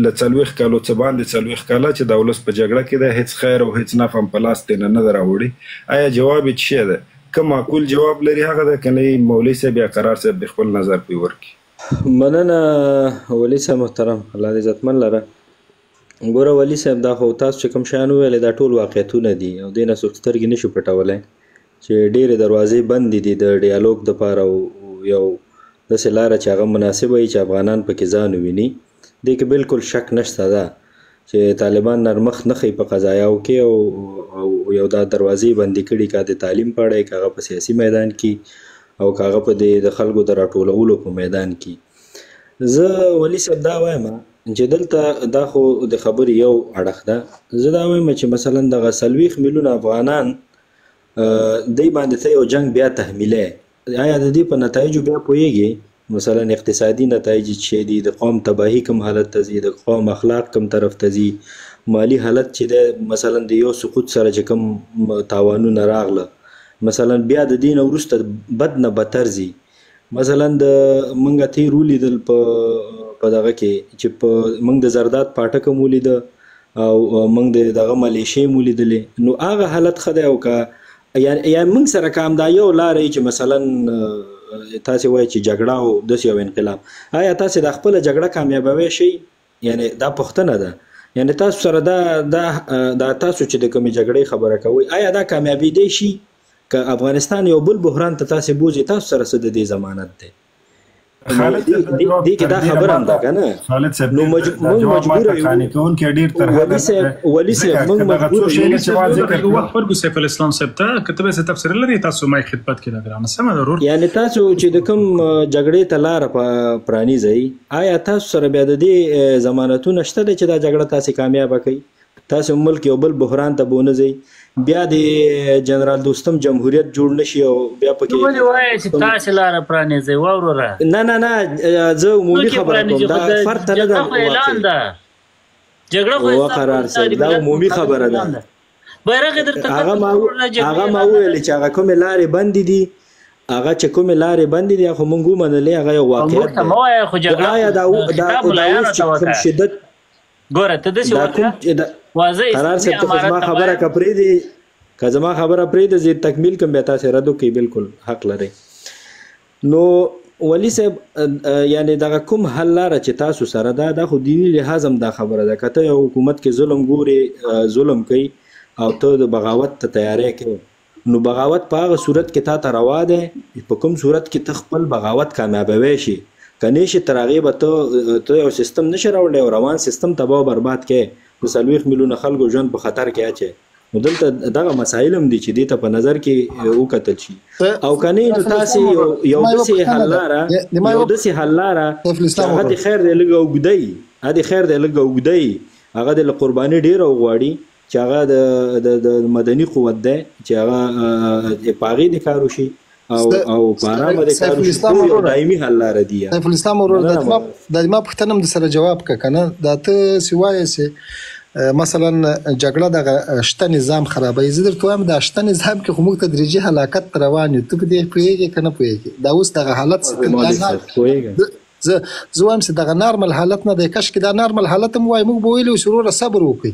له 40 کالو څه باندې 40 کاله چې د ولس په جګړه کې ده، هیڅ خیر او هیڅ نفع هم په لاس ترې نه ده راوړي. آیا جواب یې څه شی ده؟ که معقول جواب لري هغه ده، که نه مولوي صاحب یا قرار صاحب د خپل نظر پرې ورکړي. مننه ولي صاحب محترم، الله دې عزتمن لره. ګوره ولي صاحب، دا خو تاسو چې کوم شیان وویلې دا ټول واقعیتونه دي او دې نه څوک سترګې نشو پټولی چې ډېرې دروازې بندې دي د ډیالوګ دپاره او یو داسې لاره چې هغه مناسبه وي چې افغانان پکې ځان وویني. دې کې بالکل شک نشته ده چې طالبان نرمخ نه ښیي په قضایاو کې او یو دا دروازې بندې کړي، که د تعلیم په اړه یې، که هغه په سیاسي میدان کې او که هغه په د خلکو د راټولولو په میدان کې. زه ولي صاحب دا وایم چې دلته دا خو د خبرې یو اړخ ده. زه دا وایم چې مثلا دغه 40 میلیونه افغانان دی باندې ته یو جنگ بیا تحمیلی، آیا د دې په نتایجو بیا پوهیږي؟ مثلا اقتصادي نتایج چې دي، د قوم تباهي کوم حالت ته ځي، د قوم اخلاق کوم طرف ته ځي، مالی حالت چې دی مثلا د یو سقوط سره چې کوم تاوانونه راغله، مثلا بیا د دې نه وروسته بد نه بدتر ځي. مثلا د موږ تېر ولیدل په دغه کې چې په موږ د زرداد پاټک هم ولیده او موږ د دغه ملیشې هم ولیدلې، نو هغه حالت ښه دی. او که یا موږ سره که همدا یو لاره چې مثلا تاسې وایي چې جګړه او داسې یو انقلاب، آیا تاسې د خپله جګړه کامیابوی شئ؟ یعنې دا پوښتنه ده. یعنې تاسو سره دا تاسو چې د کومې جګړې خبره کوئ، آیا دا کامیابېدی شي؟ که افغانستان یو بل بحران ته تاسې بوځي، تاسو سره څه د دې ضمانت دی؟ دې کې دا خبره هم ده که نه؟ نو موږ مجبوره یو ولي صاحب، موږ مجبوره یو وخت فرګو سیف الاسلام صاحب ته که ته به څه تفسیر لري تاسو ما خدمت کې راغلم. سمه ضرور یعنې تاسو چې د کوم جګړې ته لاره پرانیزئ، آیا تاسو سره بیا د دې ضمانتونه شته دی چې دا جګړه تاسې کامیابه کوي؟ تاسو ملک یو بل بحران ته بونه ځئ، بیا د جنرال دوستم جمهوریت جوړ نشي او بیا پکې ولې وایي چې تاسې لاره پرانیزئ؟ واوروره، نه زه عمومي خبره کوم، دا فرد ته نه ده جګړه خو قرار صاحب، دا عمومي خبره ده. بیرغ درته هغه ما وویل چې هغه کومې لارې بندې دي، هغه چې کومې لارې بندې دي خو موږ ومنلې، هغه یو واقعیت دی. آیا دا اوس چې کوم شدت ګوره ته داسې وکړه واضح قرار صاحب ته زما خبره که پرېږدي، که زما خبره پرېږدي زه تکمیل کړم بیا تاسې رد وکړئ، بالکل حق لرئ. نو ولي صاحب یعنې دغه کوم حل لاره چې تاسو سره ده، دا خو دیني لحاظ هم دا خبره ده. که ته یو حکومت کې ظلم ګورې، ظلم کوي او ته د بغاوت ته تیاری کوي، نو بغاوت په هغه صورت کې تا ته روا دی، په کوم صورت کې ته خپل بغاوت کامیابوی شي. که نیشي تر هغې به ته یو سیستم نشي راوړلی او روان سیستم تباه او برباد کوې، د 40 میلیونه خلکو ژوند په خطر کې اچوي. نو دلته دغه مسایل هم دي چې دې ته په نظر کې وکتل شي. او که نه نو تاسې یو داسې حل لاره هغه د خیر دی لږ اوږدی، هغه د قرباني ډېره وغواړي، چې هغه د مدني قوت دی چې هغه په هغې د کار وشي او پارامه د کار وشي، یو دایمي حل لاره دي. سیف الاسلام ورور د ما پوښتنه هم د سره جواب که که نه، دا ته چې وایې چې مثلا جګړه دغه شته نظام خرابوي. زه درته وایم دا شته نظام کې خو موږ تدریجي هلاکت ته روان یو. ته په دې پوهېږې که نه پوهېږې؟ دا اوس دغه حالت زه وایم چې دغه نارمل حالت نه دی، کش کې دا نارمل حالت هم وای موږ به ویلو چې وروره صبر وکړئ